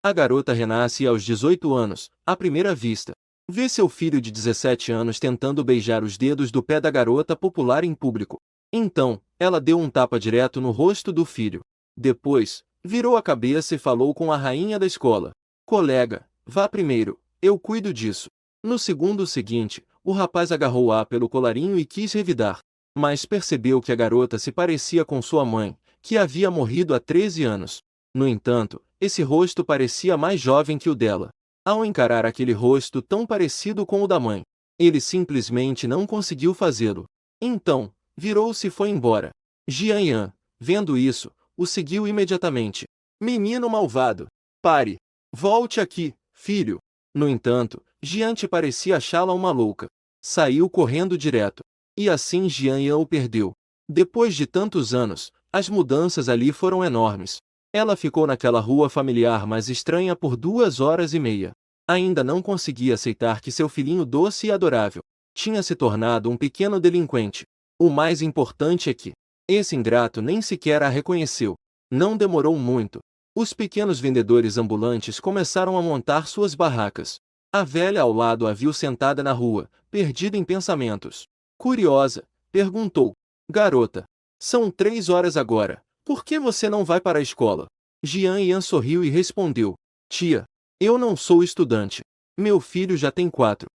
A garota renasce aos 18 anos, à primeira vista. Vê seu filho de 17 anos tentando beijar os dedos do pé da garota popular em público. Então, ela deu um tapa direto no rosto do filho. Depois, virou a cabeça e falou com a rainha da escola. Colega, vá primeiro, eu cuido disso. No segundo seguinte, o rapaz agarrou-a pelo colarinho e quis revidar. Mas percebeu que a garota se parecia com sua mãe, que havia morrido há 13 anos. No entanto, esse rosto parecia mais jovem que o dela. Ao encarar aquele rosto tão parecido com o da mãe, ele simplesmente não conseguiu fazê-lo. Então, virou-se e foi embora. Jian Yan, vendo isso, o seguiu imediatamente. Menino malvado! Pare! Volte aqui, filho! No entanto, Jian Te parecia achá-la uma louca. Saiu correndo direto. E assim Jian Yan o perdeu. Depois de tantos anos, as mudanças ali foram enormes. Ela ficou naquela rua familiar mais estranha por 2 horas e meia. Ainda não conseguia aceitar que seu filhinho doce e adorável tinha se tornado um pequeno delinquente. O mais importante é que esse ingrato nem sequer a reconheceu. Não demorou muito. Os pequenos vendedores ambulantes começaram a montar suas barracas. A velha ao lado a viu sentada na rua, perdida em pensamentos. Curiosa, perguntou: Garota, são 3 horas agora. Por que você não vai para a escola? Jian Yan sorriu e respondeu: Tia, eu não sou estudante. Meu filho já tem 4.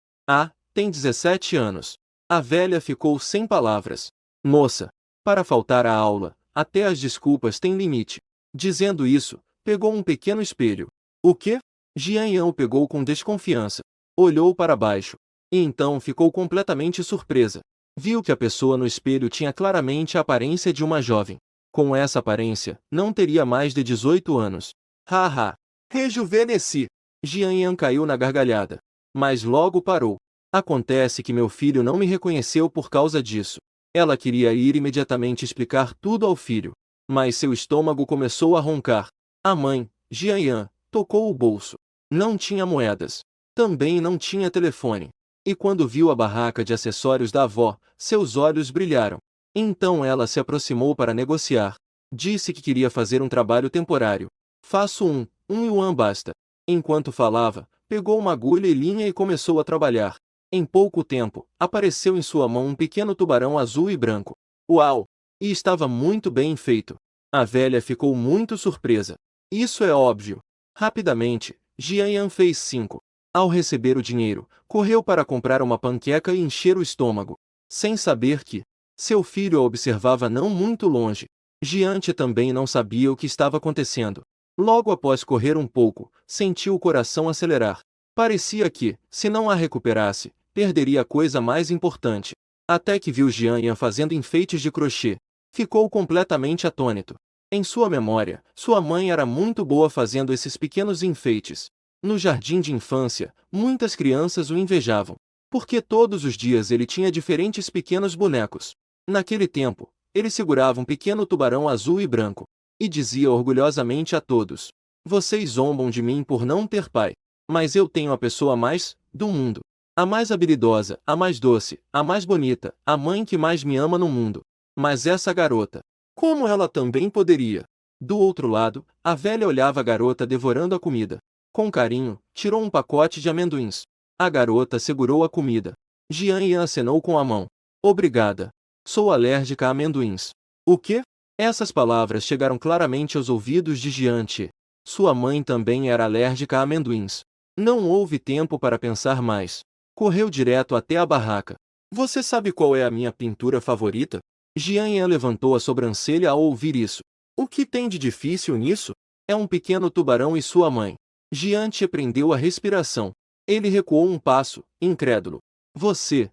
Tem 17 anos. A velha ficou sem palavras. Moça, para faltar à aula, até as desculpas têm limite. Dizendo isso, pegou um pequeno espelho. O quê? Jian Yan o pegou com desconfiança. Olhou para baixo. E então ficou completamente surpresa. Viu que a pessoa no espelho tinha claramente a aparência de uma jovem. Com essa aparência, não teria mais de 18 anos. Haha! Rejuvenesci! Jian Yan caiu na gargalhada. Mas logo parou. Acontece que meu filho não me reconheceu por causa disso. Ela queria ir imediatamente explicar tudo ao filho. Mas seu estômago começou a roncar. A mãe, Jian Yan, tocou o bolso. Não tinha moedas. Também não tinha telefone. E quando viu a barraca de acessórios da avó, seus olhos brilharam. Então ela se aproximou para negociar. Disse que queria fazer um trabalho temporário. Faço um yuan basta. Enquanto falava, pegou uma agulha e linha e começou a trabalhar. Em pouco tempo, apareceu em sua mão um pequeno tubarão azul e branco. Uau! E estava muito bem feito. A velha ficou muito surpresa. Isso é óbvio. Rapidamente, Jian Yan fez 5. Ao receber o dinheiro, correu para comprar uma panqueca e encher o estômago. Sem saber que seu filho a observava não muito longe. Jian Te também não sabia o que estava acontecendo. Logo após correr um pouco, sentiu o coração acelerar. Parecia que, se não a recuperasse, perderia a coisa mais importante. Até que viu Jian Yan fazendo enfeites de crochê. Ficou completamente atônito. Em sua memória, sua mãe era muito boa fazendo esses pequenos enfeites. No jardim de infância, muitas crianças o invejavam, porque todos os dias ele tinha diferentes pequenos bonecos. Naquele tempo, ele segurava um pequeno tubarão azul e branco, e dizia orgulhosamente a todos: Vocês zombam de mim por não ter pai, mas eu tenho a pessoa mais do mundo. A mais habilidosa, a mais doce, a mais bonita, a mãe que mais me ama no mundo. Mas essa garota, como ela também poderia? Do outro lado, a velha olhava a garota devorando a comida. Com carinho, tirou um pacote de amendoins. A garota segurou a comida. Jian Yan acenou com a mão. Obrigada. Sou alérgica a amendoins. O quê? Essas palavras chegaram claramente aos ouvidos de Jian Te. Sua mãe também era alérgica a amendoins. Não houve tempo para pensar mais. Correu direto até a barraca. Você sabe qual é a minha pintura favorita? Jian Yan levantou a sobrancelha ao ouvir isso. O que tem de difícil nisso? É um pequeno tubarão e sua mãe. Jian Te prendeu a respiração. Ele recuou um passo, incrédulo. Você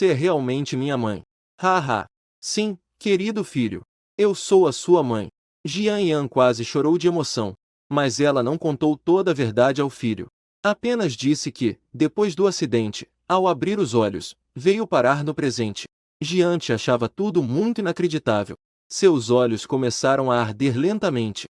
é realmente minha mãe. Haha. Sim, querido filho. Eu sou a sua mãe. Jian Yan quase chorou de emoção. Mas ela não contou toda a verdade ao filho. Apenas disse que, depois do acidente, ao abrir os olhos, veio parar no presente. Jian Te achava tudo muito inacreditável. Seus olhos começaram a arder lentamente.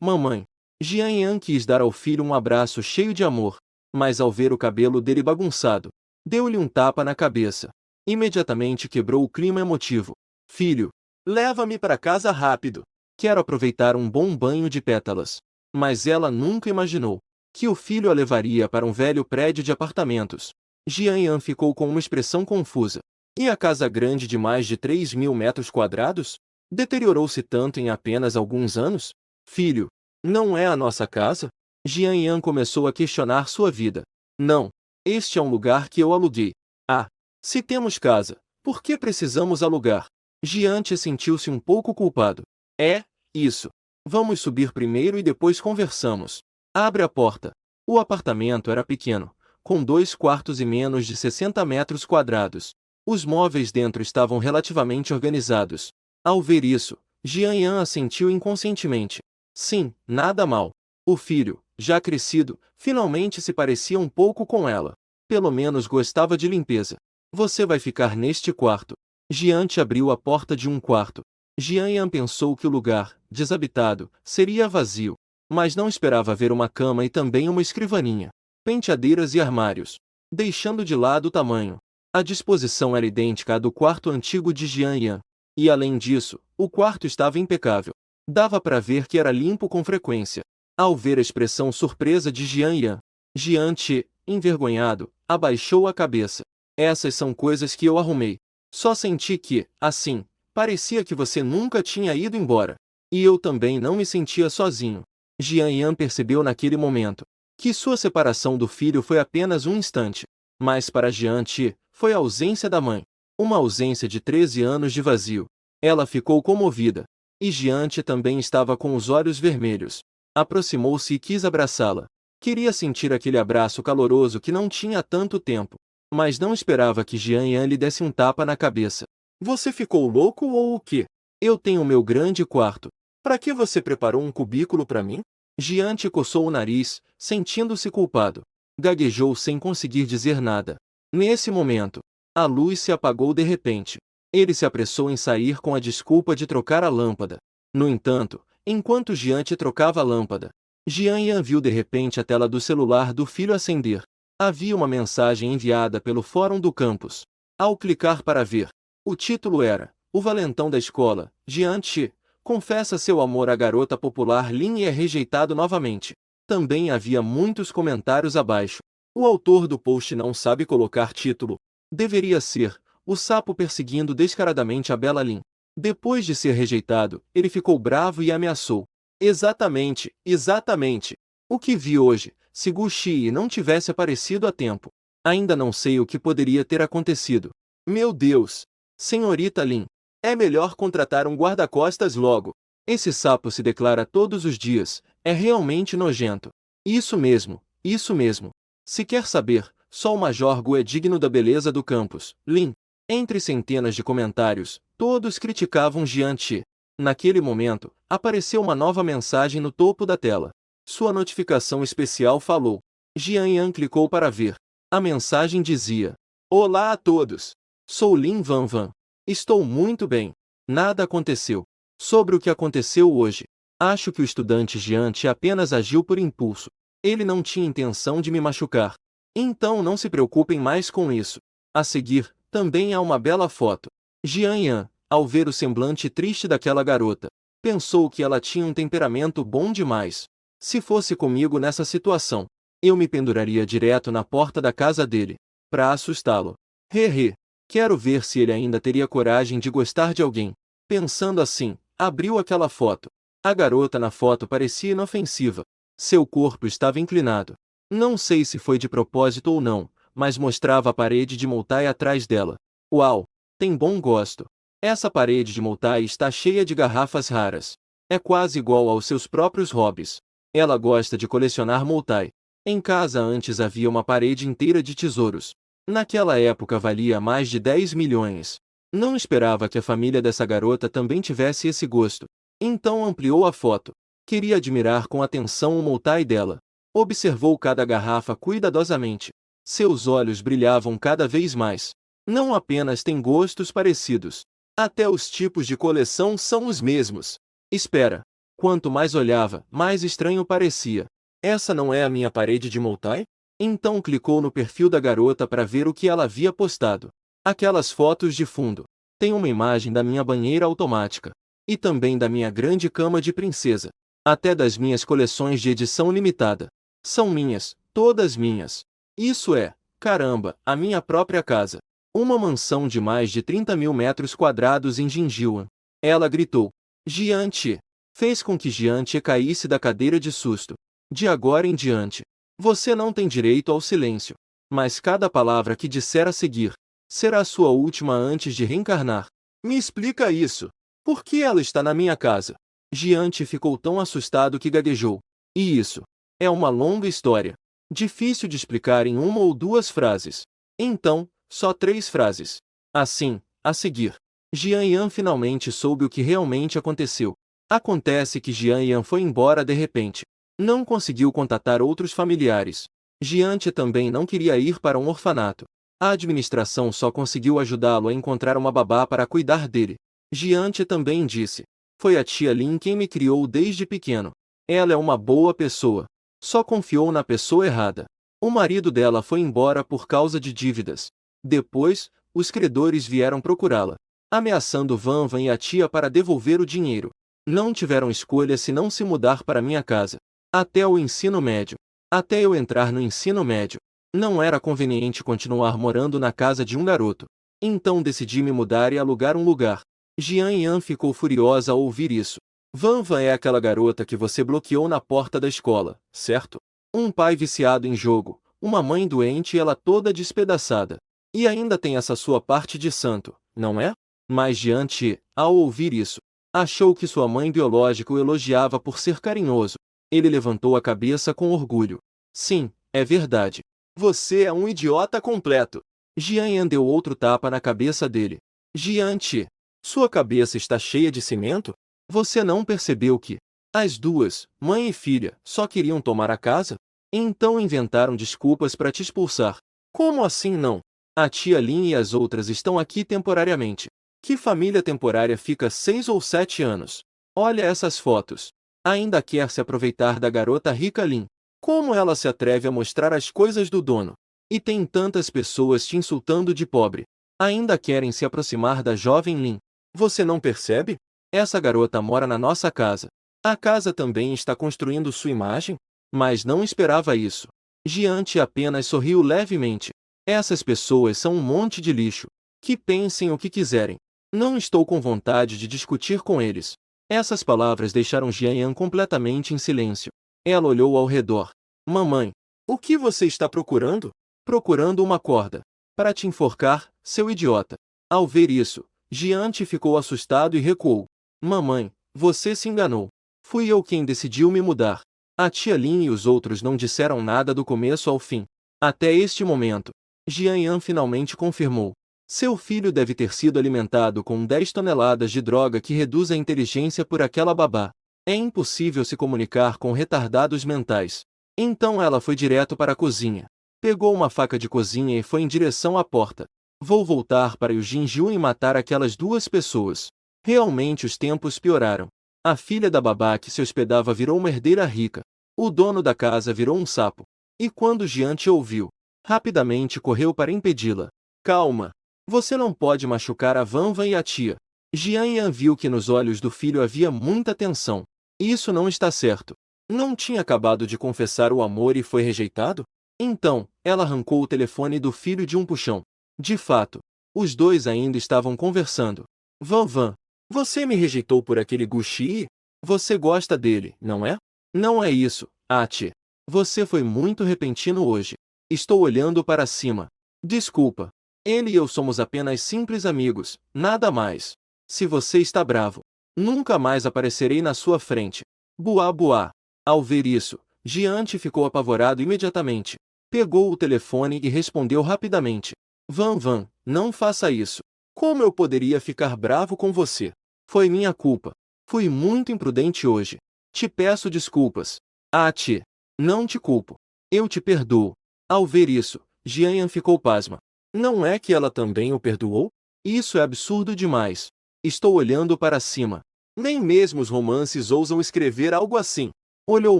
Mamãe. Jian Yan quis dar ao filho um abraço cheio de amor, mas ao ver o cabelo dele bagunçado, deu-lhe um tapa na cabeça. Imediatamente quebrou o clima emotivo. Filho, leva-me para casa rápido. Quero aproveitar um bom banho de pétalas. Mas ela nunca imaginou que o filho a levaria para um velho prédio de apartamentos. Jian Yan ficou com uma expressão confusa. E a casa grande de mais de 3.000 metros quadrados? Deteriorou-se tanto em apenas alguns anos? Filho, não é a nossa casa? Jian Yan começou a questionar sua vida. Não, este é um lugar que eu aluguei. Ah, se temos casa, por que precisamos alugar? Jian Te sentiu-se um pouco culpado. É, isso. Vamos subir primeiro e depois conversamos. Abre a porta. O apartamento era pequeno, com 2 quartos e menos de 60 metros quadrados. Os móveis dentro estavam relativamente organizados. Ao ver isso, Jian Yan assentiu inconscientemente. Sim, nada mal. O filho, já crescido, finalmente se parecia um pouco com ela. Pelo menos gostava de limpeza. Você vai ficar neste quarto. Jian Te abriu a porta de um quarto. Jian Yan pensou que o lugar, desabitado, seria vazio, mas não esperava ver uma cama e também uma escrivaninha, penteadeiras e armários. Deixando de lado o tamanho, a disposição era idêntica à do quarto antigo de Jian Yan. E além disso, o quarto estava impecável. Dava para ver que era limpo com frequência. Ao ver a expressão surpresa de Jian Yan, Jian Te, envergonhado, abaixou a cabeça. Essas são coisas que eu arrumei. Só senti que, assim, parecia que você nunca tinha ido embora. E eu também não me sentia sozinho. Jian Yan percebeu naquele momento que sua separação do filho foi apenas um instante. Mas para Jian Te, foi a ausência da mãe. Uma ausência de 13 anos de vazio. Ela ficou comovida. E Jian Te também estava com os olhos vermelhos. Aproximou-se e quis abraçá-la. Queria sentir aquele abraço caloroso que não tinha há tanto tempo. Mas não esperava que Jian Yan lhe desse um tapa na cabeça. Você ficou louco ou o quê? Eu tenho meu grande quarto. Para que você preparou um cubículo para mim? Jian Te coçou o nariz, sentindo-se culpado. Gaguejou sem conseguir dizer nada. Nesse momento, a luz se apagou de repente. Ele se apressou em sair com a desculpa de trocar a lâmpada. No entanto, enquanto Jian Te trocava a lâmpada, Jian Yan viu de repente a tela do celular do filho acender. Havia uma mensagem enviada pelo fórum do campus. Ao clicar para ver, o título era: O valentão da escola, Jian Te, confessa seu amor à garota popular Lin e é rejeitado novamente. Também havia muitos comentários abaixo. O autor do post não sabe colocar título. Deveria ser: O sapo perseguindo descaradamente a bela Lin. Depois de ser rejeitado, ele ficou bravo e ameaçou. Exatamente, exatamente. O que vi hoje, se Gu Xi não tivesse aparecido a tempo. Ainda não sei o que poderia ter acontecido. Meu Deus! Senhorita Lin, é melhor contratar um guarda-costas logo. Esse sapo se declara todos os dias, é realmente nojento. Isso mesmo, isso mesmo. Se quer saber, só o Major Gu é digno da beleza do campus, Lin. Entre centenas de comentários, todos criticavam Jian Te. Naquele momento, apareceu uma nova mensagem no topo da tela. Sua notificação especial falou. Jian Yan clicou para ver. A mensagem dizia: Olá a todos! Sou Lin Van Van. Estou muito bem. Nada aconteceu. Sobre o que aconteceu hoje, acho que o estudante Jian Te apenas agiu por impulso. Ele não tinha intenção de me machucar. Então não se preocupem mais com isso. A seguir, também há uma bela foto. Jian Yan, ao ver o semblante triste daquela garota, pensou que ela tinha um temperamento bom demais. Se fosse comigo nessa situação, eu me penduraria direto na porta da casa dele, para assustá-lo. Hehe. Quero ver se ele ainda teria coragem de gostar de alguém. Pensando assim, abriu aquela foto. A garota na foto parecia inofensiva. Seu corpo estava inclinado. Não sei se foi de propósito ou não, mas mostrava a parede de Multai atrás dela. Uau! Tem bom gosto. Essa parede de Multai está cheia de garrafas raras. É quase igual aos seus próprios hobbies. Ela gosta de colecionar Multai. Em casa antes havia uma parede inteira de tesouros. Naquela época valia mais de 10 milhões. Não esperava que a família dessa garota também tivesse esse gosto. Então ampliou a foto. Queria admirar com atenção o Multai dela. Observou cada garrafa cuidadosamente. Seus olhos brilhavam cada vez mais. Não apenas tem gostos parecidos. Até os tipos de coleção são os mesmos. Espera. Quanto mais olhava, mais estranho parecia. Essa não é a minha parede de Multai? Então clicou no perfil da garota para ver o que ela havia postado. Aquelas fotos de fundo. Tem uma imagem da minha banheira automática. E também da minha grande cama de princesa. Até das minhas coleções de edição limitada. São minhas, todas minhas. Isso é, caramba, a minha própria casa. Uma mansão de mais de 30 mil metros quadrados em Jinjiuan. Ela gritou. Jiante. Fez com que Jiante caísse da cadeira de susto. De agora em diante, você não tem direito ao silêncio. Mas cada palavra que disser a seguir será sua última antes de reencarnar. Me explica isso. Por que ela está na minha casa? Jiante ficou tão assustado que gaguejou. E isso é uma longa história. Difícil de explicar em uma ou duas frases. Então, só 3 frases. Assim, a seguir, Jian Yan finalmente soube o que realmente aconteceu. Acontece que Jian Yan foi embora de repente. Não conseguiu contatar outros familiares. Jiante também não queria ir para um orfanato. A administração só conseguiu ajudá-lo a encontrar uma babá para cuidar dele. Jiante também disse. Foi a tia Lin quem me criou desde pequeno. Ela é uma boa pessoa. Só confiou na pessoa errada. O marido dela foi embora por causa de dívidas. Depois, os credores vieram procurá-la, ameaçando Van Van e a tia para devolver o dinheiro. Não tiveram escolha senão se mudar para minha casa. Até o ensino médio. Até eu entrar no ensino médio. Não era conveniente continuar morando na casa de um garoto. Então decidi me mudar e alugar um lugar. Jian Yan ficou furiosa ao ouvir isso. Van Van é aquela garota que você bloqueou na porta da escola, certo? Um pai viciado em jogo, uma mãe doente e ela toda despedaçada. E ainda tem essa sua parte de santo, não é? Mas Jiante, ao ouvir isso, achou que sua mãe biológica o elogiava por ser carinhoso. Ele levantou a cabeça com orgulho. Sim, é verdade. Você é um idiota completo. Jian Yan deu outro tapa na cabeça dele. Jiante, sua cabeça está cheia de cimento? Você não percebeu que as duas, mãe e filha, só queriam tomar a casa? Então inventaram desculpas para te expulsar. Como assim não? A tia Lin e as outras estão aqui temporariamente. Que família temporária fica 6 ou 7 anos? Olha essas fotos. Ainda quer se aproveitar da garota rica Lin. Como ela se atreve a mostrar as coisas do dono? E tem tantas pessoas te insultando de pobre. Ainda querem se aproximar da jovem Lin. Você não percebe? Essa garota mora na nossa casa. A casa também está construindo sua imagem? Mas não esperava isso. Jiante apenas sorriu levemente. Essas pessoas são um monte de lixo. Que pensem o que quiserem. Não estou com vontade de discutir com eles. Essas palavras deixaram Jian Yan completamente em silêncio. Ela olhou ao redor. Mamãe, o que você está procurando? Procurando uma corda. Para te enforcar, seu idiota. Ao ver isso, Jiante ficou assustado e recuou. Mamãe, você se enganou. Fui eu quem decidiu me mudar. A tia Lin e os outros não disseram nada do começo ao fim. Até este momento, Jian Yan finalmente confirmou. Seu filho deve ter sido alimentado com 10 toneladas de droga que reduz a inteligência por aquela babá. É impossível se comunicar com retardados mentais. Então ela foi direto para a cozinha. Pegou uma faca de cozinha e foi em direção à porta. Vou voltar para o Jinju e matar aquelas 2 pessoas. Realmente os tempos pioraram. A filha da babá que se hospedava virou uma herdeira rica. O dono da casa virou um sapo. E quando Jiante ouviu, rapidamente correu para impedi-la. Calma. Você não pode machucar a Van Van e a tia. Jian Yan viu que nos olhos do filho havia muita tensão. Isso não está certo. Não tinha acabado de confessar o amor e foi rejeitado? Então, ela arrancou o telefone do filho de um puxão. De fato, os dois ainda estavam conversando. Van Van, você me rejeitou por aquele Guxi? Você gosta dele, não é? Não é isso, Ati. Você foi muito repentino hoje. Estou olhando para cima. Desculpa. Ele e eu somos apenas simples amigos, nada mais. Se você está bravo, nunca mais aparecerei na sua frente. Buá buá. Ao ver isso, Jiante ficou apavorado imediatamente. Pegou o telefone e respondeu rapidamente. Van Van, não faça isso. Como eu poderia ficar bravo com você? Foi minha culpa. Fui muito imprudente hoje. Te peço desculpas. Ati. Não te culpo. Eu te perdoo. Ao ver isso, Jian Yan ficou pasma. Não é que ela também o perdoou? Isso é absurdo demais. Estou olhando para cima. Nem mesmo os romances ousam escrever algo assim. Olhou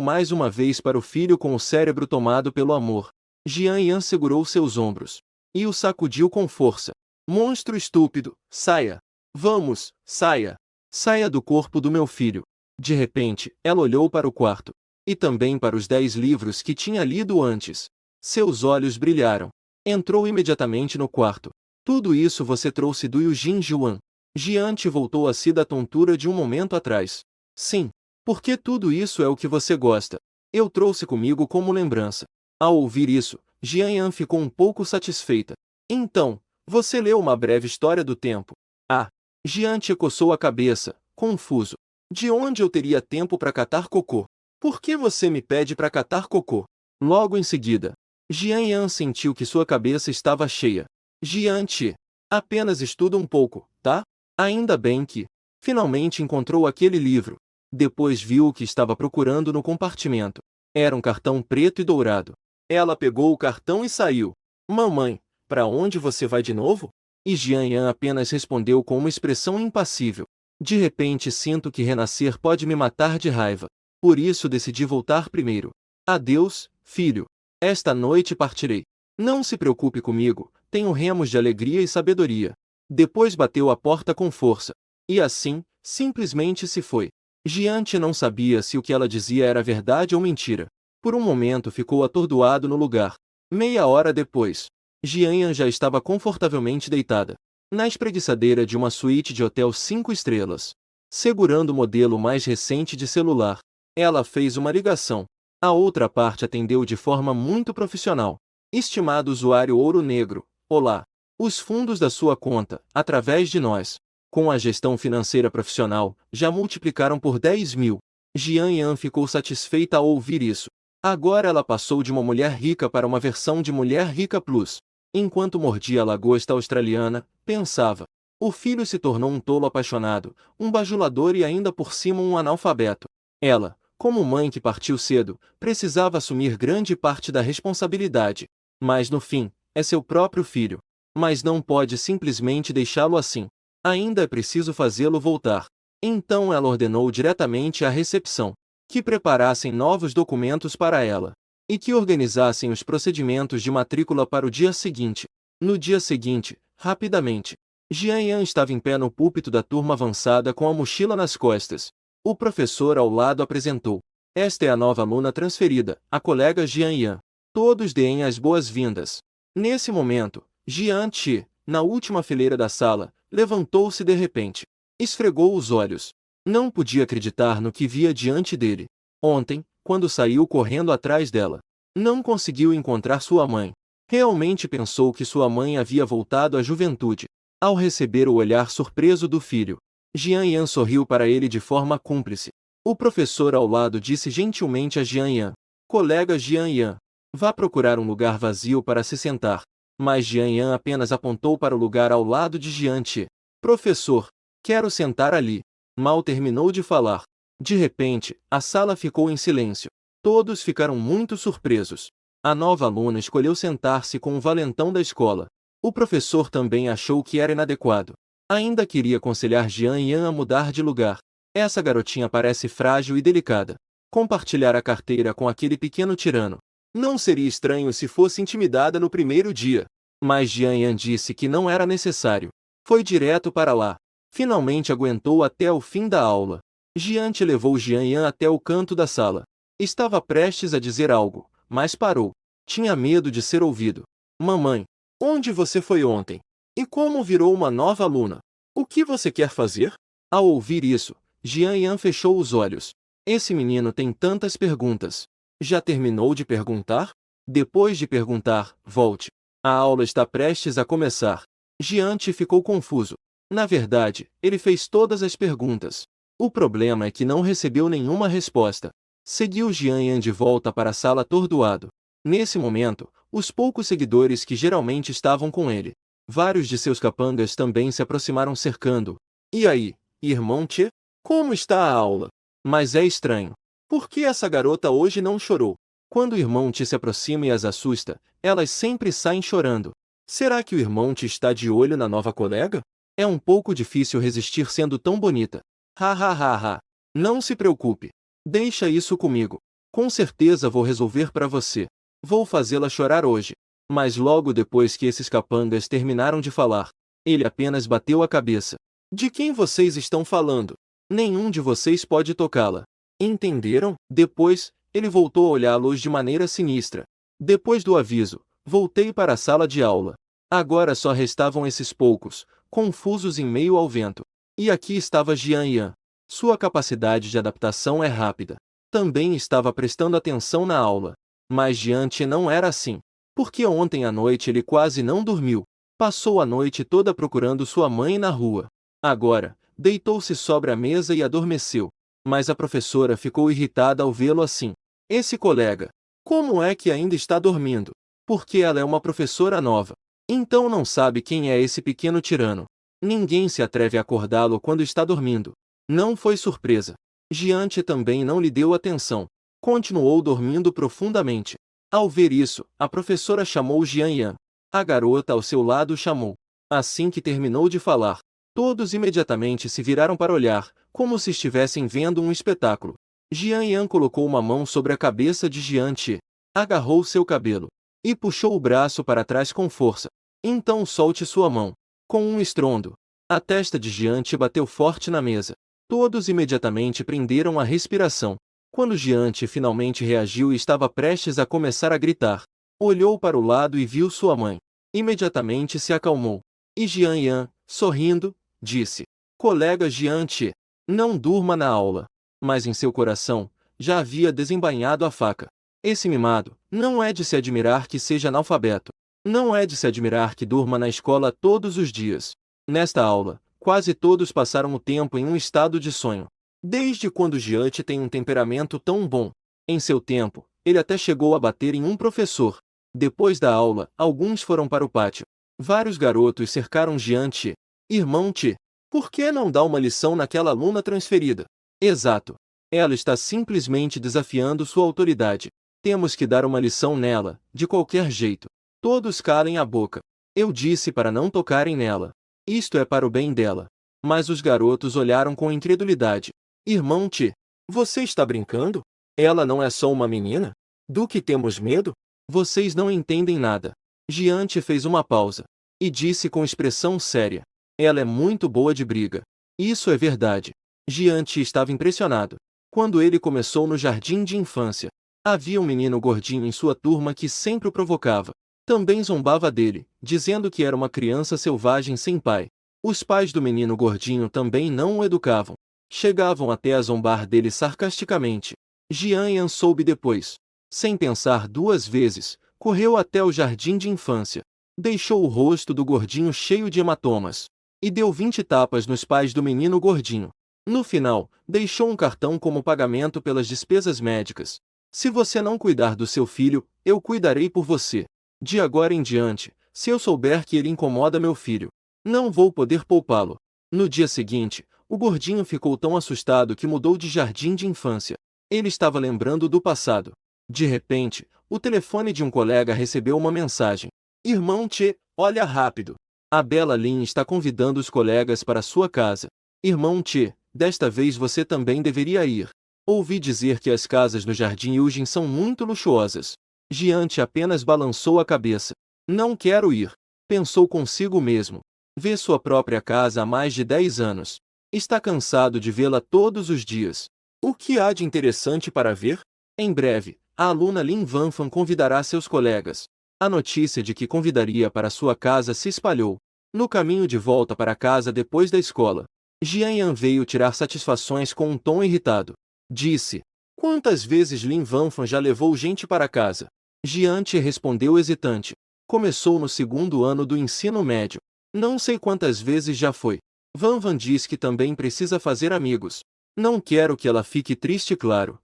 mais uma vez para o filho com o cérebro tomado pelo amor. Jian Yan segurou seus ombros e o sacudiu com força. Monstro estúpido, saia. Vamos, saia. Saia do corpo do meu filho. De repente, ela olhou para o quarto. E também para os 10 livros que tinha lido antes. Seus olhos brilharam. Entrou imediatamente no quarto. Tudo isso você trouxe do Eugene Juan. Jiante voltou a si da tontura de um momento atrás. Sim. Porque tudo isso é o que você gosta. Eu trouxe comigo como lembrança. Ao ouvir isso, Jian ficou um pouco satisfeita. Então, você leu uma breve história do tempo. Ah! Jiante coçou a cabeça, confuso. De onde eu teria tempo para catar cocô? Por que você me pede para catar cocô? Logo em seguida, Jian sentiu que sua cabeça estava cheia. Jiante, apenas estuda um pouco, tá? Ainda bem que, finalmente encontrou aquele livro. Depois viu o que estava procurando no compartimento. Era um cartão preto e dourado. Ela pegou o cartão e saiu. Mamãe, para onde você vai de novo? E Jian apenas respondeu com uma expressão impassível. De repente sinto que renascer pode me matar de raiva. Por isso decidi voltar primeiro. Adeus, filho. Esta noite partirei. Não se preocupe comigo, tenho remos de alegria e sabedoria. Depois bateu a porta com força. E assim, simplesmente se foi. Jiante não sabia se o que ela dizia era verdade ou mentira. Por um momento ficou atordoado no lugar. Meia hora depois, Jian já estava confortavelmente deitada na espreguiçadeira de uma suíte de hotel 5 estrelas. Segurando o modelo mais recente de celular, ela fez uma ligação. A outra parte atendeu de forma muito profissional. Estimado usuário Ouro Negro, olá. Os fundos da sua conta, através de nós, com a gestão financeira profissional, já multiplicaram por 10.000. Jian ficou satisfeita ao ouvir isso. Agora ela passou de uma mulher rica para uma versão de Mulher Rica Plus. Enquanto mordia a lagosta australiana, pensava. O filho se tornou um tolo apaixonado, um bajulador e ainda por cima um analfabeto. Ela, como mãe que partiu cedo, precisava assumir grande parte da responsabilidade. Mas no fim, é seu próprio filho. Mas não pode simplesmente deixá-lo assim. Ainda é preciso fazê-lo voltar. Então ela ordenou diretamente à recepção que preparassem novos documentos para ela e que organizassem os procedimentos de matrícula para o dia seguinte. No dia seguinte, rapidamente, Jian estava em pé no púlpito da turma avançada com a mochila nas costas. O professor ao lado apresentou. Esta é a nova aluna transferida, a colega Jian. Todos deem as boas-vindas. Nesse momento, Jian Chi, na última fileira da sala, levantou-se de repente. Esfregou os olhos. Não podia acreditar no que via diante dele. Ontem, quando saiu correndo atrás dela, não conseguiu encontrar sua mãe. Realmente pensou que sua mãe havia voltado à juventude. Ao receber o olhar surpreso do filho, Jian sorriu para ele de forma cúmplice. O professor ao lado disse gentilmente a Jian: Colega Jian, vá procurar um lugar vazio para se sentar. Mas Jian apenas apontou para o lugar ao lado de Jian Chi. Professor, quero sentar ali. Mal terminou de falar. De repente, a sala ficou em silêncio. Todos ficaram muito surpresos. A nova aluna escolheu sentar-se com o valentão da escola. O professor também achou que era inadequado. Ainda queria aconselhar Jian a mudar de lugar. Essa garotinha parece frágil e delicada. Compartilhar a carteira com aquele pequeno tirano. Não seria estranho se fosse intimidada no primeiro dia. Mas Jian disse que não era necessário. Foi direto para lá. Finalmente aguentou até o fim da aula. Jian levou Jian até o canto da sala. Estava prestes a dizer algo, mas parou. Tinha medo de ser ouvido. Mamãe, onde você foi ontem? E como virou uma nova aluna? O que você quer fazer? Ao ouvir isso, Jian fechou os olhos. Esse menino tem tantas perguntas. Já terminou de perguntar? Depois de perguntar, volte. A aula está prestes a começar. Jian ficou confuso. Na verdade, ele fez todas as perguntas. O problema é que não recebeu nenhuma resposta. Seguiu Jian de volta para a sala atordoado. Nesse momento, os poucos seguidores que geralmente estavam com ele, vários de seus capangas também se aproximaram cercando. E aí, irmão Che? Como está a aula? Mas é estranho. Por que essa garota hoje não chorou? Quando o irmão Che se aproxima e as assusta, elas sempre saem chorando. Será que o irmão Che está de olho na nova colega? É um pouco difícil resistir sendo tão bonita. Ha ha ha ha. Não se preocupe. Deixa isso comigo. Com certeza vou resolver para você. Vou fazê-la chorar hoje. Mas logo depois que esses capangas terminaram de falar, ele apenas bateu a cabeça. De quem vocês estão falando? Nenhum de vocês pode tocá-la. Entenderam? Depois, ele voltou a olhá-los de maneira sinistra. Depois do aviso, voltei para a sala de aula. Agora só restavam esses poucos, confusos em meio ao vento. E aqui estava Jian Yan. Sua capacidade de adaptação é rápida. Também estava prestando atenção na aula. Mas Jian Ti não era assim. Porque ontem à noite ele quase não dormiu. Passou a noite toda procurando sua mãe na rua. Agora, deitou-se sobre a mesa e adormeceu. Mas a professora ficou irritada ao vê-lo assim. Esse colega, como é que ainda está dormindo? Porque ela é uma professora nova. Então não sabe quem é esse pequeno tirano. Ninguém se atreve a acordá-lo quando está dormindo. Não foi surpresa. Jian Ti também não lhe deu atenção. Continuou dormindo profundamente. Ao ver isso, a professora chamou Jian Yan. A garota ao seu lado chamou. Assim que terminou de falar, todos imediatamente se viraram para olhar, como se estivessem vendo um espetáculo. Jian Yan colocou uma mão sobre a cabeça de Jian Ti, agarrou seu cabelo e puxou o braço para trás com força. Então solte sua mão. Com um estrondo, a testa de Jian Ti bateu forte na mesa. Todos imediatamente prenderam a respiração. Quando Jian Ti finalmente reagiu e estava prestes a começar a gritar, olhou para o lado e viu sua mãe. Imediatamente se acalmou. E Jian Yan, sorrindo, disse: Colega Jian Ti, não durma na aula. Mas em seu coração, já havia desembainhado a faca. Esse mimado, não é de se admirar que seja analfabeto. Não é de se admirar que durma na escola todos os dias. Nesta aula, quase todos passaram o tempo em um estado de sonho. Desde quando Jian Ti tem um temperamento tão bom? Em seu tempo, ele até chegou a bater em um professor. Depois da aula, alguns foram para o pátio. Vários garotos cercaram Jian Ti. Irmão Ti, por que não dá uma lição naquela aluna transferida? Exato. Ela está simplesmente desafiando sua autoridade. Temos que dar uma lição nela, de qualquer jeito. Todos calem a boca. Eu disse para não tocarem nela. Isto é para o bem dela. Mas os garotos olharam com incredulidade. Irmão Ti, você está brincando? Ela não é só uma menina? Do que temos medo? Vocês não entendem nada. Jian Ti fez uma pausa e disse com expressão séria: Ela é muito boa de briga. Isso é verdade. Jian Ti estava impressionado. Quando ele começou no jardim de infância, havia um menino gordinho em sua turma que sempre o provocava. Também zombava dele, dizendo que era uma criança selvagem sem pai. Os pais do menino gordinho também não o educavam. Chegavam até a zombar dele sarcasticamente. Jian Yan soube depois. Sem pensar duas vezes, correu até o jardim de infância. Deixou o rosto do gordinho cheio de hematomas. E deu 20 tapas nos pais do menino gordinho. No final, deixou um cartão como pagamento pelas despesas médicas. Se você não cuidar do seu filho, eu cuidarei por você. De agora em diante, se eu souber que ele incomoda meu filho, não vou poder poupá-lo. No dia seguinte, o gordinho ficou tão assustado que mudou de jardim de infância. Ele estava lembrando do passado. De repente, o telefone de um colega recebeu uma mensagem. Irmão Ti, olha rápido. A Bela Lin está convidando os colegas para sua casa. Irmão Ti, desta vez você também deveria ir. Ouvi dizer que as casas no Jardim Yujin são muito luxuosas. Jian Ti apenas balançou a cabeça. Não quero ir. Pensou consigo mesmo. Vê sua própria casa há mais de 10 anos. Está cansado de vê-la todos os dias. O que há de interessante para ver? Em breve, a aluna Lin Vanfan convidará seus colegas. A notícia de que convidaria para sua casa se espalhou. No caminho de volta para casa depois da escola, Jian Yan veio tirar satisfações com um tom irritado. Disse: Quantas vezes Lin Vanfan já levou gente para casa? Jian Ti respondeu hesitante. Começou no segundo ano do ensino médio. Não sei quantas vezes já foi. Vanvan diz que também precisa fazer amigos. Não quero que ela fique triste, claro.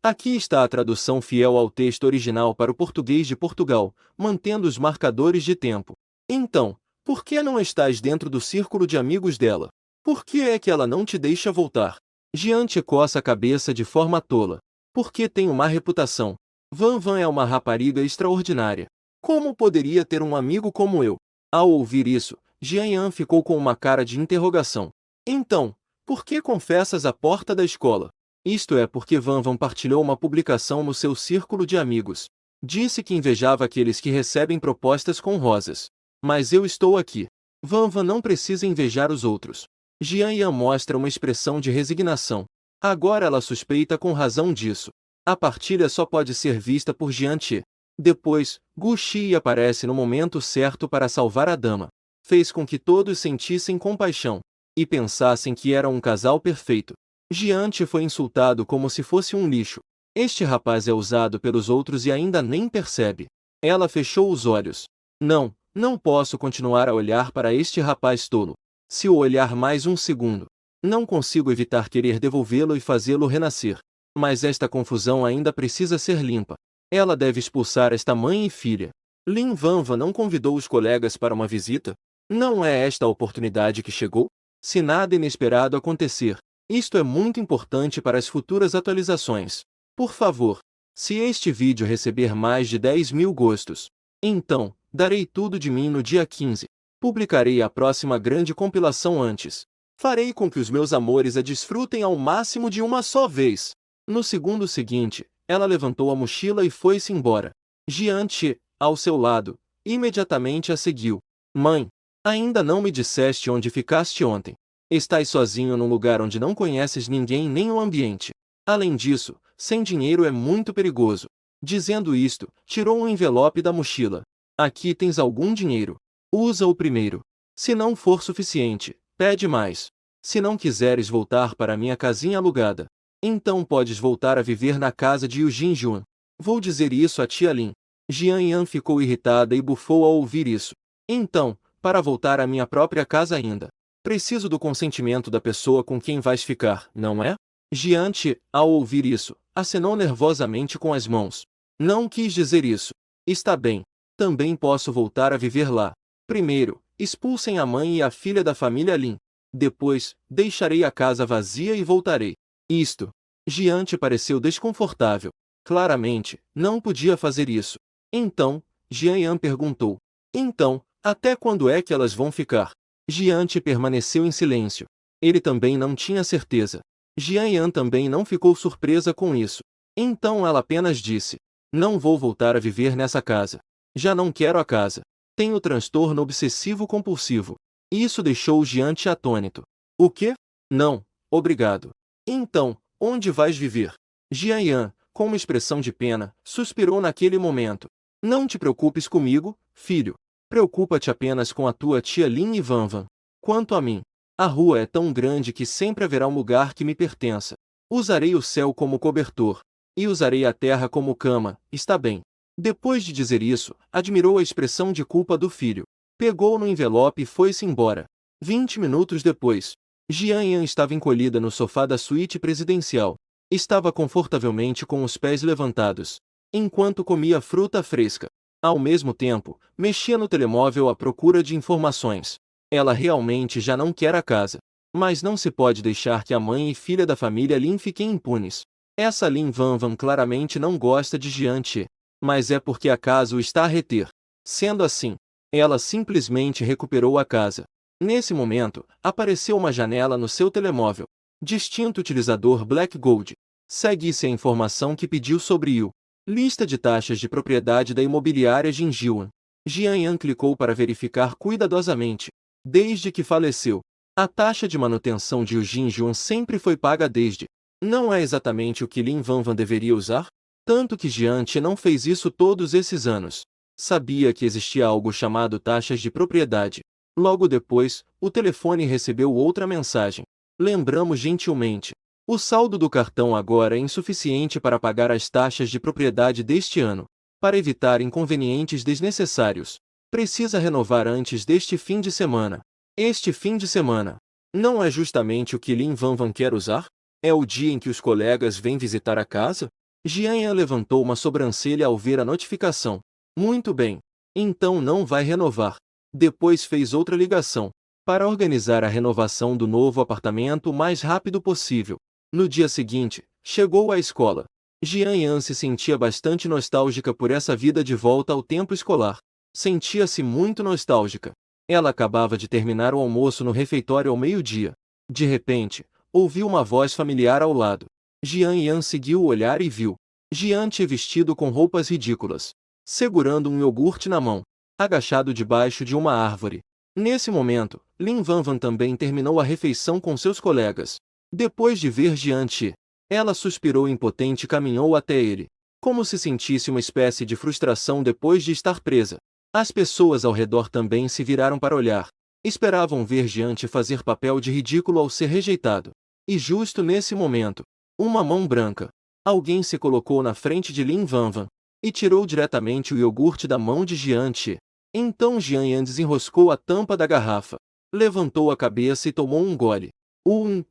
Aqui está a tradução fiel ao texto original para o português de Portugal, mantendo os marcadores de tempo. Então, por que não estás dentro do círculo de amigos dela? Por que é que ela não te deixa voltar? Jian Ti coça a cabeça de forma tola. Porque tem má reputação. Vanvan é uma rapariga extraordinária. Como poderia ter um amigo como eu? Ao ouvir isso, Jian Yan ficou com uma cara de interrogação. Então, por que confessas à porta da escola? Isto é porque Vanvan partilhou uma publicação no seu círculo de amigos. Disse que invejava aqueles que recebem propostas com rosas. Mas eu estou aqui. Vanvan não precisa invejar os outros. Jian Yan mostra uma expressão de resignação. Agora ela suspeita com razão disso. A partilha só pode ser vista por Jian Che. Depois, Gu Xi aparece no momento certo para salvar a dama. Fez com que todos sentissem compaixão e pensassem que era um casal perfeito. Jian Che foi insultado como se fosse um lixo. Este rapaz é usado pelos outros e ainda nem percebe. Ela fechou os olhos. Não posso continuar a olhar para este rapaz tolo. Se o olhar mais um segundo, não consigo evitar querer devolvê-lo e fazê-lo renascer. Mas esta confusão ainda precisa ser limpa. Ela deve expulsar esta mãe e filha. Lin Vanvan não convidou os colegas para uma visita? Não é esta a oportunidade que chegou? Se nada inesperado acontecer, isto é muito importante para as futuras atualizações. Por favor, se este vídeo receber mais de 10.000 gostos, então, darei tudo de mim no dia 15. Publicarei a próxima grande compilação antes. Farei com que os meus amores a desfrutem ao máximo de uma só vez. No segundo seguinte, ela levantou a mochila e foi-se embora. Jian Che, ao seu lado, imediatamente a seguiu. Mãe, ainda não me disseste onde ficaste ontem. Estás sozinho num lugar onde não conheces ninguém nem o ambiente. Além disso, sem dinheiro é muito perigoso. Dizendo isto, tirou um envelope da mochila. Aqui tens algum dinheiro. Usa-o primeiro. Se não for suficiente, pede mais. Se não quiseres voltar para minha casinha alugada, então podes voltar a viver na casa de Eugene Juan. Vou dizer isso a tia Lin. Jian Yan ficou irritada e bufou ao ouvir isso. Então, para voltar à minha própria casa ainda, preciso do consentimento da pessoa com quem vais ficar, não é? Jian Che, ao ouvir isso, acenou nervosamente com as mãos. Não quis dizer isso. Está bem. Também posso voltar a viver lá. Primeiro, expulsem a mãe e a filha da família Lin. Depois, deixarei a casa vazia e voltarei. Isto. Jian Che pareceu desconfortável. Claramente, não podia fazer isso. Então, Jian Yan perguntou. Então, até quando é que elas vão ficar? Jian Che permaneceu em silêncio. Ele também não tinha certeza. Jian Yan também não ficou surpresa com isso. Então ela apenas disse. Não vou voltar a viver nessa casa. Já não quero a casa. Tenho transtorno obsessivo-compulsivo. Isso deixou Jian Che atônito. O quê? Não, obrigado. Então, onde vais viver? Jian Yan, com uma expressão de pena, suspirou naquele momento. Não te preocupes comigo, filho. Preocupa-te apenas com a tua tia Lin e Vanvan. Quanto a mim, a rua é tão grande que sempre haverá um lugar que me pertença. Usarei o céu como cobertor. E usarei a terra como cama, está bem. Depois de dizer isso, admirou a expressão de culpa do filho. Pegou no envelope e foi-se embora. 20 minutos depois, Jian Yan estava encolhida no sofá da suíte presidencial. Estava confortavelmente com os pés levantados, enquanto comia fruta fresca. Ao mesmo tempo, mexia no telemóvel à procura de informações. Ela realmente já não quer a casa. Mas não se pode deixar que a mãe e filha da família Lin fiquem impunes. Essa Lin Vanvan claramente não gosta de Jian Che. Mas é porque a casa o está a reter. Sendo assim, ela simplesmente recuperou a casa. Nesse momento, apareceu uma janela no seu telemóvel. Distinto utilizador Black Gold. Segue-se a informação que pediu sobre o lista de taxas de propriedade da imobiliária Jinjiuan. Jian Yan clicou para verificar cuidadosamente. Desde que faleceu, a taxa de manutenção de Jinjiuan sempre foi paga desde. Não é exatamente o que Lin Vanvan deveria usar? Tanto que Jian Che não fez isso todos esses anos. Sabia que existia algo chamado taxas de propriedade. Logo depois, o telefone recebeu outra mensagem. Lembramos gentilmente. O saldo do cartão agora é insuficiente para pagar as taxas de propriedade deste ano. Para evitar inconvenientes desnecessários, precisa renovar antes deste fim de semana. Este fim de semana não é justamente o que Lin Vanvan quer usar? É o dia em que os colegas vêm visitar a casa? Jian Yan levantou uma sobrancelha ao ver a notificação. Muito bem. Então não vai renovar. Depois fez outra ligação, para organizar a renovação do novo apartamento o mais rápido possível. No dia seguinte, chegou à escola. Jian Yan se sentia bastante nostálgica por essa vida de volta ao tempo escolar. Sentia-se muito nostálgica. Ela acabava de terminar o almoço no refeitório ao meio-dia. De repente, ouviu uma voz familiar ao lado. Jian Yan seguiu o olhar e viu Jian Che vestido com roupas ridículas, segurando um iogurte na mão, agachado debaixo de uma árvore. Nesse momento, Lin Vanvan também terminou a refeição com seus colegas. Depois de ver Jian Qi, ela suspirou impotente e caminhou até ele, como se sentisse uma espécie de frustração depois de estar presa. As pessoas ao redor também se viraram para olhar. Esperavam ver Jian Qi fazer papel de ridículo ao ser rejeitado. E justo nesse momento, uma mão branca. Alguém se colocou na frente de Lin Vanvan e tirou diretamente o iogurte da mão de Jian Qi. Então Jian Yan desenroscou a tampa da garrafa, levantou a cabeça e tomou um gole.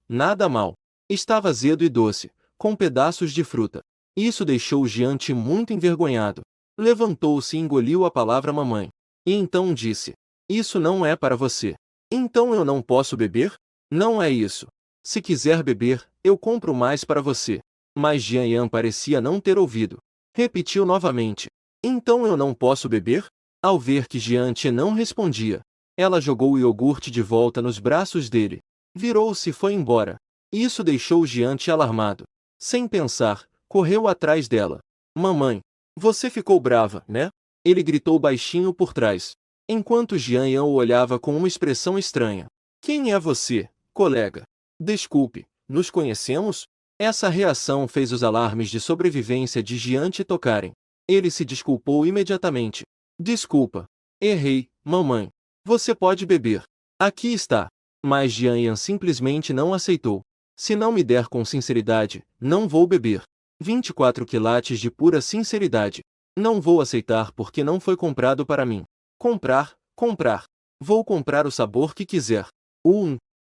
Nada mal. Estava azedo e doce, com pedaços de fruta. Isso deixou Jian Qi muito envergonhado. Levantou-se e engoliu a palavra mamãe. E então disse: "Isso não é para você. Então eu não posso beber? Não é isso. Se quiser beber, eu compro mais para você." Mas Jian Yan parecia não ter ouvido. Repetiu novamente: "Então eu não posso beber?" Ao ver que Jian Qi não respondia, ela jogou o iogurte de volta nos braços dele. Virou-se e foi embora. Isso deixou Jian Qi alarmado. Sem pensar, correu atrás dela. "Mamãe, você ficou brava, né?" Ele gritou baixinho por trás, enquanto Jian Yan o olhava com uma expressão estranha. "Quem é você, colega? Desculpe, nos conhecemos?" Essa reação fez os alarmes de sobrevivência de Jian Qi tocarem. Ele se desculpou imediatamente. "Desculpa. Errei, mamãe. Você pode beber. Aqui está." Mas Jian Yan simplesmente não aceitou. "Se não me der com sinceridade, não vou beber." 24 quilates de pura sinceridade. "Não vou aceitar porque não foi comprado para mim." "Comprar, comprar. Vou comprar o sabor que quiser."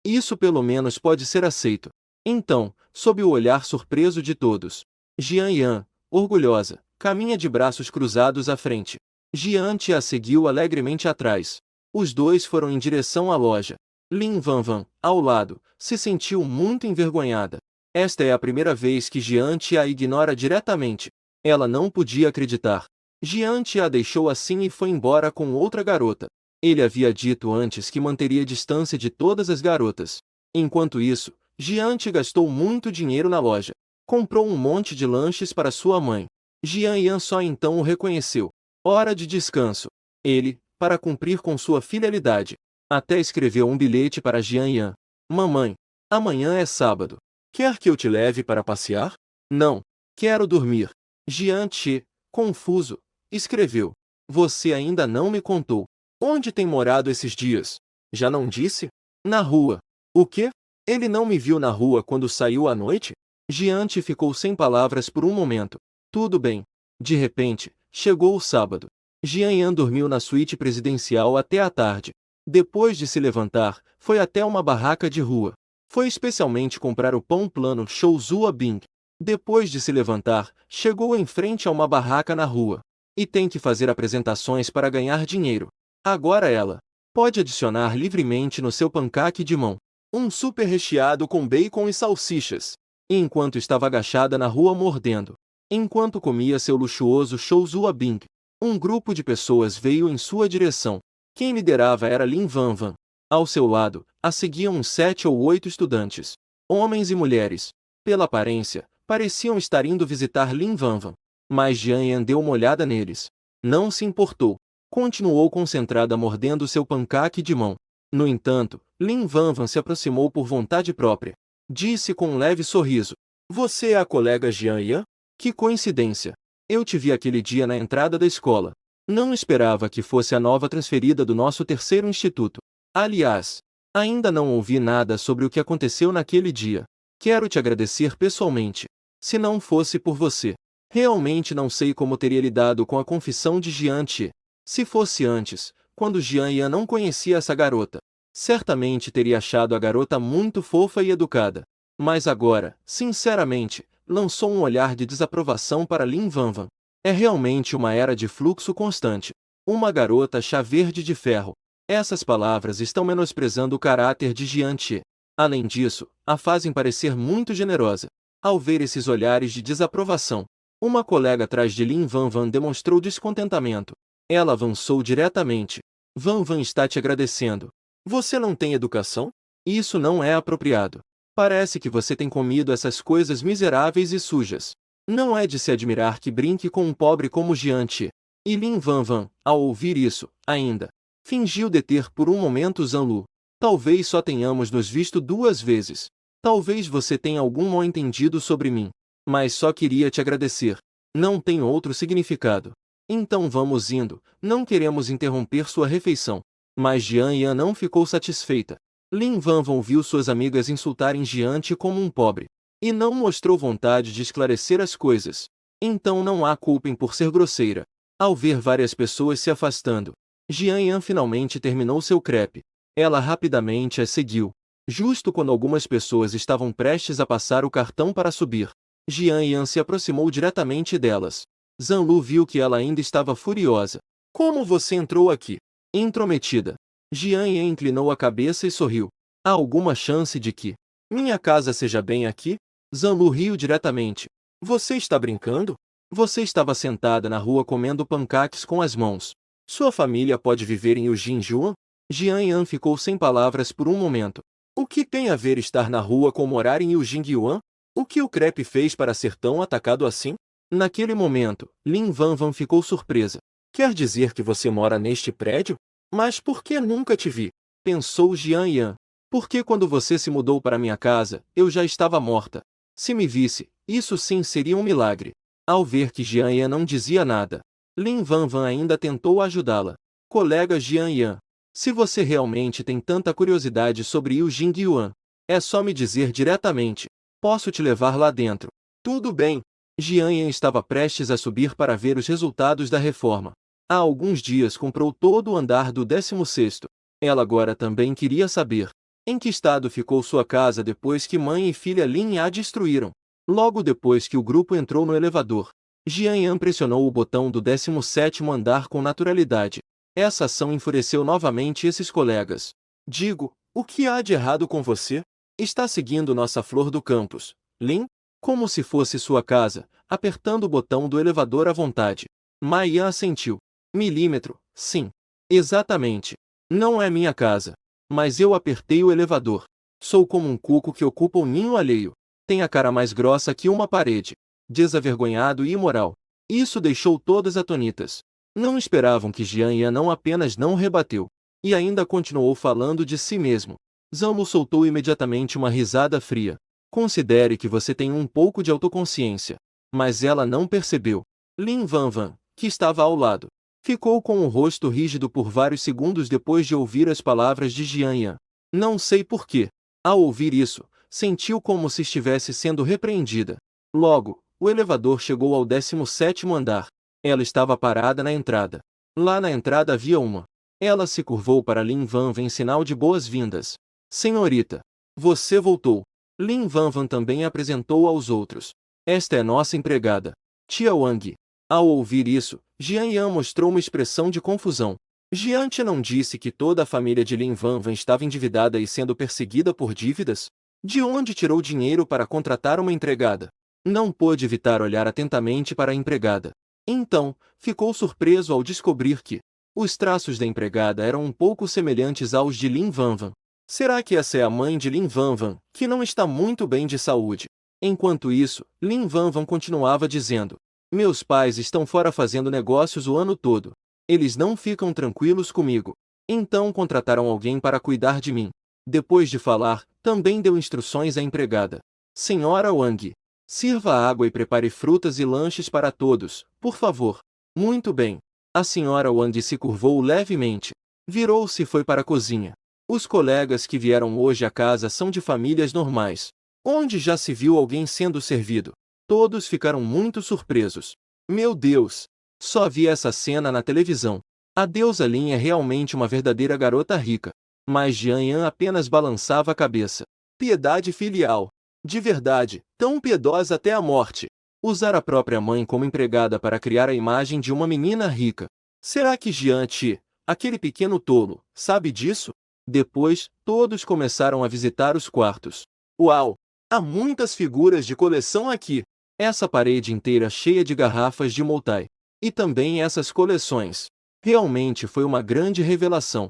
Isso pelo menos pode ser aceito." Então, sob o olhar surpreso de todos, Jian Yan, orgulhosa, caminha de braços cruzados à frente. Jian Qi a seguiu alegremente atrás. Os dois foram em direção à loja. Lin Vanvan, ao lado, se sentiu muito envergonhada. Esta é a primeira vez que Jian Qi a ignora diretamente. Ela não podia acreditar. Jian Qi a deixou assim e foi embora com outra garota. Ele havia dito antes que manteria distância de todas as garotas. Enquanto isso, Jian Qi gastou muito dinheiro na loja. Comprou um monte de lanches para sua mãe. Jian Yan só então o reconheceu. Hora de descanso. Ele, para cumprir com sua fidelidade, até escreveu um bilhete para Jian Yan. "Mamãe, amanhã é sábado. Quer que eu te leve para passear?" "Não. Quero dormir." Jian Qi, confuso, escreveu: "Você ainda não me contou. Onde tem morado esses dias?" "Já não disse?" "Na rua." "O quê? Ele não me viu na rua quando saiu à noite?" Jian Qi ficou sem palavras por um momento. Tudo bem. De repente, chegou o sábado. Jian Yan dormiu na suíte presidencial até a tarde. Depois de se levantar, foi até uma barraca de rua. Foi especialmente comprar o pão plano Shouzua Bing. Depois de se levantar, chegou em frente a uma barraca na rua. E tem que fazer apresentações para ganhar dinheiro. Agora ela pode adicionar livremente no seu pancake de mão um super recheado com bacon e salsichas. Enquanto estava agachada na rua mordendo, enquanto comia seu luxuoso Shouzua Bing, um grupo de pessoas veio em sua direção. Quem liderava era Lin Vanvan. Ao seu lado, a seguiam uns 7 ou 8 estudantes, homens e mulheres. Pela aparência, pareciam estar indo visitar Lin Vanvan. Mas Jian Yan deu uma olhada neles. Não se importou. Continuou concentrada mordendo seu pancake de mão. No entanto, Lin Vanvan se aproximou por vontade própria. Disse com um leve sorriso: "Você é a colega Jian Yan? Que coincidência! Eu te vi aquele dia na entrada da escola. Não esperava que fosse a nova transferida do nosso terceiro instituto. Aliás, ainda não ouvi nada sobre o que aconteceu naquele dia. Quero te agradecer pessoalmente. Se não fosse por você, realmente não sei como teria lidado com a confissão de Jian Qi. Se fosse antes, quando Jian Yan não conhecia essa garota, certamente teria achado a garota muito fofa e educada. Mas agora, sinceramente, lançou um olhar de desaprovação para Lin Vanvan. É realmente uma era de fluxo constante. Uma garota chá verde de ferro. Essas palavras estão menosprezando o caráter de Jian Qi. Além disso, a fazem parecer muito generosa. Ao ver esses olhares de desaprovação, uma colega atrás de Lin Vanvan demonstrou descontentamento. Ela avançou diretamente. "Vanvan está te agradecendo. Você não tem educação? Isso não é apropriado. Parece que você tem comido essas coisas miseráveis e sujas. Não é de se admirar que brinque com um pobre como Jian Qi." E Lin Vanvan, ao ouvir isso, ainda Fingiu deter por um momento Zanlu. Talvez só tenhamos nos visto 2 vezes. Talvez você tenha algum mal-entendido sobre mim. Mas só queria te agradecer. Não tem outro significado. Então vamos indo, não queremos interromper sua refeição. Mas Jian Yan não ficou satisfeita. Lin Vanvan viu suas amigas insultarem Jian Ti como um pobre. E não mostrou vontade de esclarecer as coisas. Então não a culpem por ser grosseira. Ao ver várias pessoas se afastando, Jian Yan finalmente terminou seu crepe. Ela rapidamente as seguiu. Justo quando algumas pessoas estavam prestes a passar o cartão para subir, Jian Yan se aproximou diretamente delas. Zanlu viu que ela ainda estava furiosa. Como você entrou aqui? Intrometida. Jian Yan inclinou a cabeça e sorriu. Há alguma chance de que minha casa seja bem aqui? Zanlu riu diretamente. Você está brincando? Você estava sentada na rua comendo pancaques com as mãos. Sua família pode viver em Ujinjuan? Jian Yan ficou sem palavras por um momento. O que tem a ver estar na rua com morar em Ujingyuan? O que o crepe fez para ser tão atacado assim? Naquele momento, Lin Vanvan ficou surpresa. Quer dizer que você mora neste prédio? Mas por que nunca te vi? Pensou Jian Yan. Porque quando você se mudou para minha casa, eu já estava morta. Se me visse, isso sim seria um milagre. Ao ver que Jian Yan não dizia nada, Lin Vanvan ainda tentou ajudá-la. Colega Jian Yan, se você realmente tem tanta curiosidade sobre Yu Jingyuan, é só me dizer diretamente. Posso te levar lá dentro. Tudo bem. Jian Yan estava prestes a subir para ver os resultados da reforma. Há alguns dias comprou todo o andar do 16º. Ela agora também queria saber em que estado ficou sua casa depois que mãe e filha Lin a destruíram. Logo depois que o grupo entrou no elevador, Jian Yan pressionou o botão do 17º andar com naturalidade. Essa ação enfureceu novamente esses colegas. Digo, o que há de errado com você? Está seguindo nossa flor do campus, Lin? Como se fosse sua casa, apertando o botão do elevador à vontade. Mai Yan assentiu. Milímetro, sim. Exatamente. Não é minha casa. Mas eu apertei o elevador. Sou como um cuco que ocupa um ninho alheio. Tem a cara mais grossa que uma parede. Desavergonhado e imoral. Isso deixou todas atonitas. Não esperavam que Jian Yan não apenas não rebateu, e ainda continuou falando de si mesmo. Zanlu soltou imediatamente uma risada fria. Considere que você tem um pouco de autoconsciência. Mas ela não percebeu. Lin Vanvan, que estava ao lado, ficou com o rosto rígido por vários segundos depois de ouvir as palavras de Jian Yan. Não sei porquê. Ao ouvir isso, sentiu como se estivesse sendo repreendida. Logo, o elevador chegou ao 17º andar. Ela estava parada na entrada. Lá na entrada havia uma. Ela se curvou para Lin Vanvan em sinal de boas-vindas. Senhorita, você voltou. Lin Vanvan também apresentou aos outros. Esta é nossa empregada, Tia Wang. Ao ouvir isso, Jian Yan mostrou uma expressão de confusão. Jian Ti não disse que toda a família de Lin Vanvan estava endividada e sendo perseguida por dívidas? De onde tirou dinheiro para contratar uma empregada? Não pôde evitar olhar atentamente para a empregada. Então, ficou surpreso ao descobrir que os traços da empregada eram um pouco semelhantes aos de Lin Vanvan. Será que essa é a mãe de Lin Vanvan, que não está muito bem de saúde? Enquanto isso, Lin Vanvan continuava dizendo: meus pais estão fora fazendo negócios o ano todo. Eles não ficam tranquilos comigo. Então contrataram alguém para cuidar de mim. Depois de falar, também deu instruções à empregada. Senhora Wang, sirva água e prepare frutas e lanches para todos, por favor. Muito bem. A senhora Wang se curvou levemente. Virou-se e foi para a cozinha. Os colegas que vieram hoje à casa são de famílias normais. Onde já se viu alguém sendo servido? Todos ficaram muito surpresos. Meu Deus! Só vi essa cena na televisão. A deusa Lin é realmente uma verdadeira garota rica. Mas Jian Yan apenas balançava a cabeça. Piedade filial. De verdade, tão piedosa até a morte. Usar a própria mãe como empregada para criar a imagem de uma menina rica. Será que Jian Ti, aquele pequeno tolo, sabe disso? Depois, todos começaram a visitar os quartos. Uau! Há muitas figuras de coleção aqui. Essa parede inteira cheia de garrafas de Moutai. E também essas coleções. Realmente foi uma grande revelação.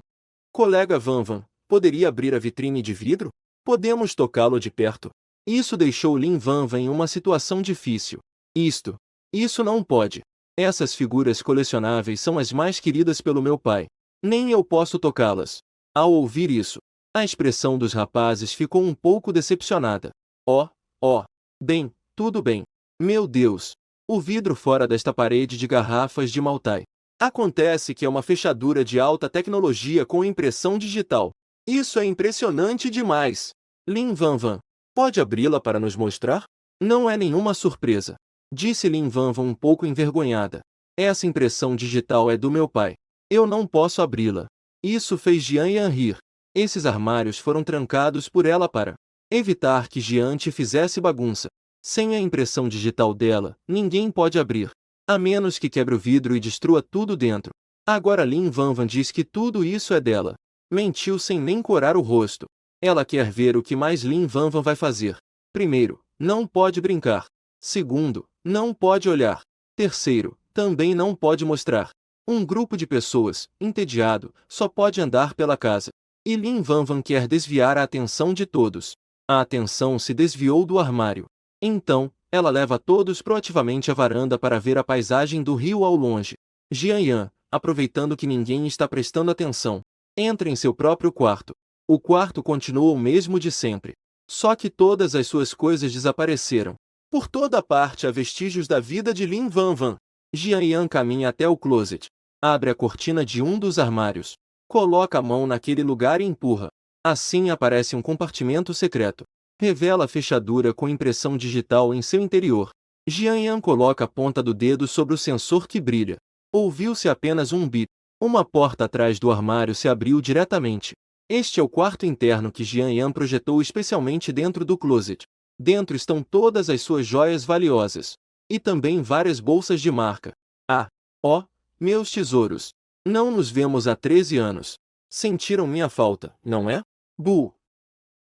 Colega Vanvan, poderia abrir a vitrine de vidro? Podemos tocá-lo de perto. Isso deixou Lin Vanvan em uma situação difícil. Isso não pode. Essas figuras colecionáveis são as mais queridas pelo meu pai. Nem eu posso tocá-las. Ao ouvir isso, a expressão dos rapazes ficou um pouco decepcionada. Oh, oh, bem, tudo bem. Meu Deus! O vidro fora desta parede de garrafas de Maltai. Acontece que é uma fechadura de alta tecnologia com impressão digital. Isso é impressionante demais. Lin Van Van, pode abri-la para nos mostrar? Não é nenhuma surpresa, disse Lin Van Van um pouco envergonhada. Essa impressão digital é do meu pai. Eu não posso abri-la. Isso fez Jian Yan rir. Esses armários foram trancados por ela para evitar que Jian te fizesse bagunça. Sem a impressão digital dela, ninguém pode abrir, a menos que quebre o vidro e destrua tudo dentro. Agora Lin Van Van diz que tudo isso é dela. Mentiu sem nem corar o rosto. Ela quer ver o que mais Lin Van Van vai fazer. Primeiro, não pode brincar. Segundo, não pode olhar. Terceiro, também não pode mostrar. Um grupo de pessoas, entediado, só pode andar pela casa. E Lin Van Van quer desviar a atenção de todos. A atenção se desviou do armário. Então, ela leva todos proativamente à varanda para ver a paisagem do rio ao longe. Jian Yan, aproveitando que ninguém está prestando atenção, entra em seu próprio quarto. O quarto continua o mesmo de sempre. Só que todas as suas coisas desapareceram. Por toda parte há vestígios da vida de Lin Van Van. Jian Yan caminha até o closet. Abre a cortina de um dos armários. Coloca a mão naquele lugar e empurra. Assim aparece um compartimento secreto. Revela a fechadura com impressão digital em seu interior. Jian Yan coloca a ponta do dedo sobre o sensor que brilha. Ouviu-se apenas um bip. Uma porta atrás do armário se abriu diretamente. Este é o quarto interno que Jian Yan projetou especialmente dentro do closet. Dentro estão todas as suas joias valiosas. E também várias bolsas de marca. Ah, ó, meus tesouros! Não nos vemos há 13 anos. Sentiram minha falta, não é? Bu!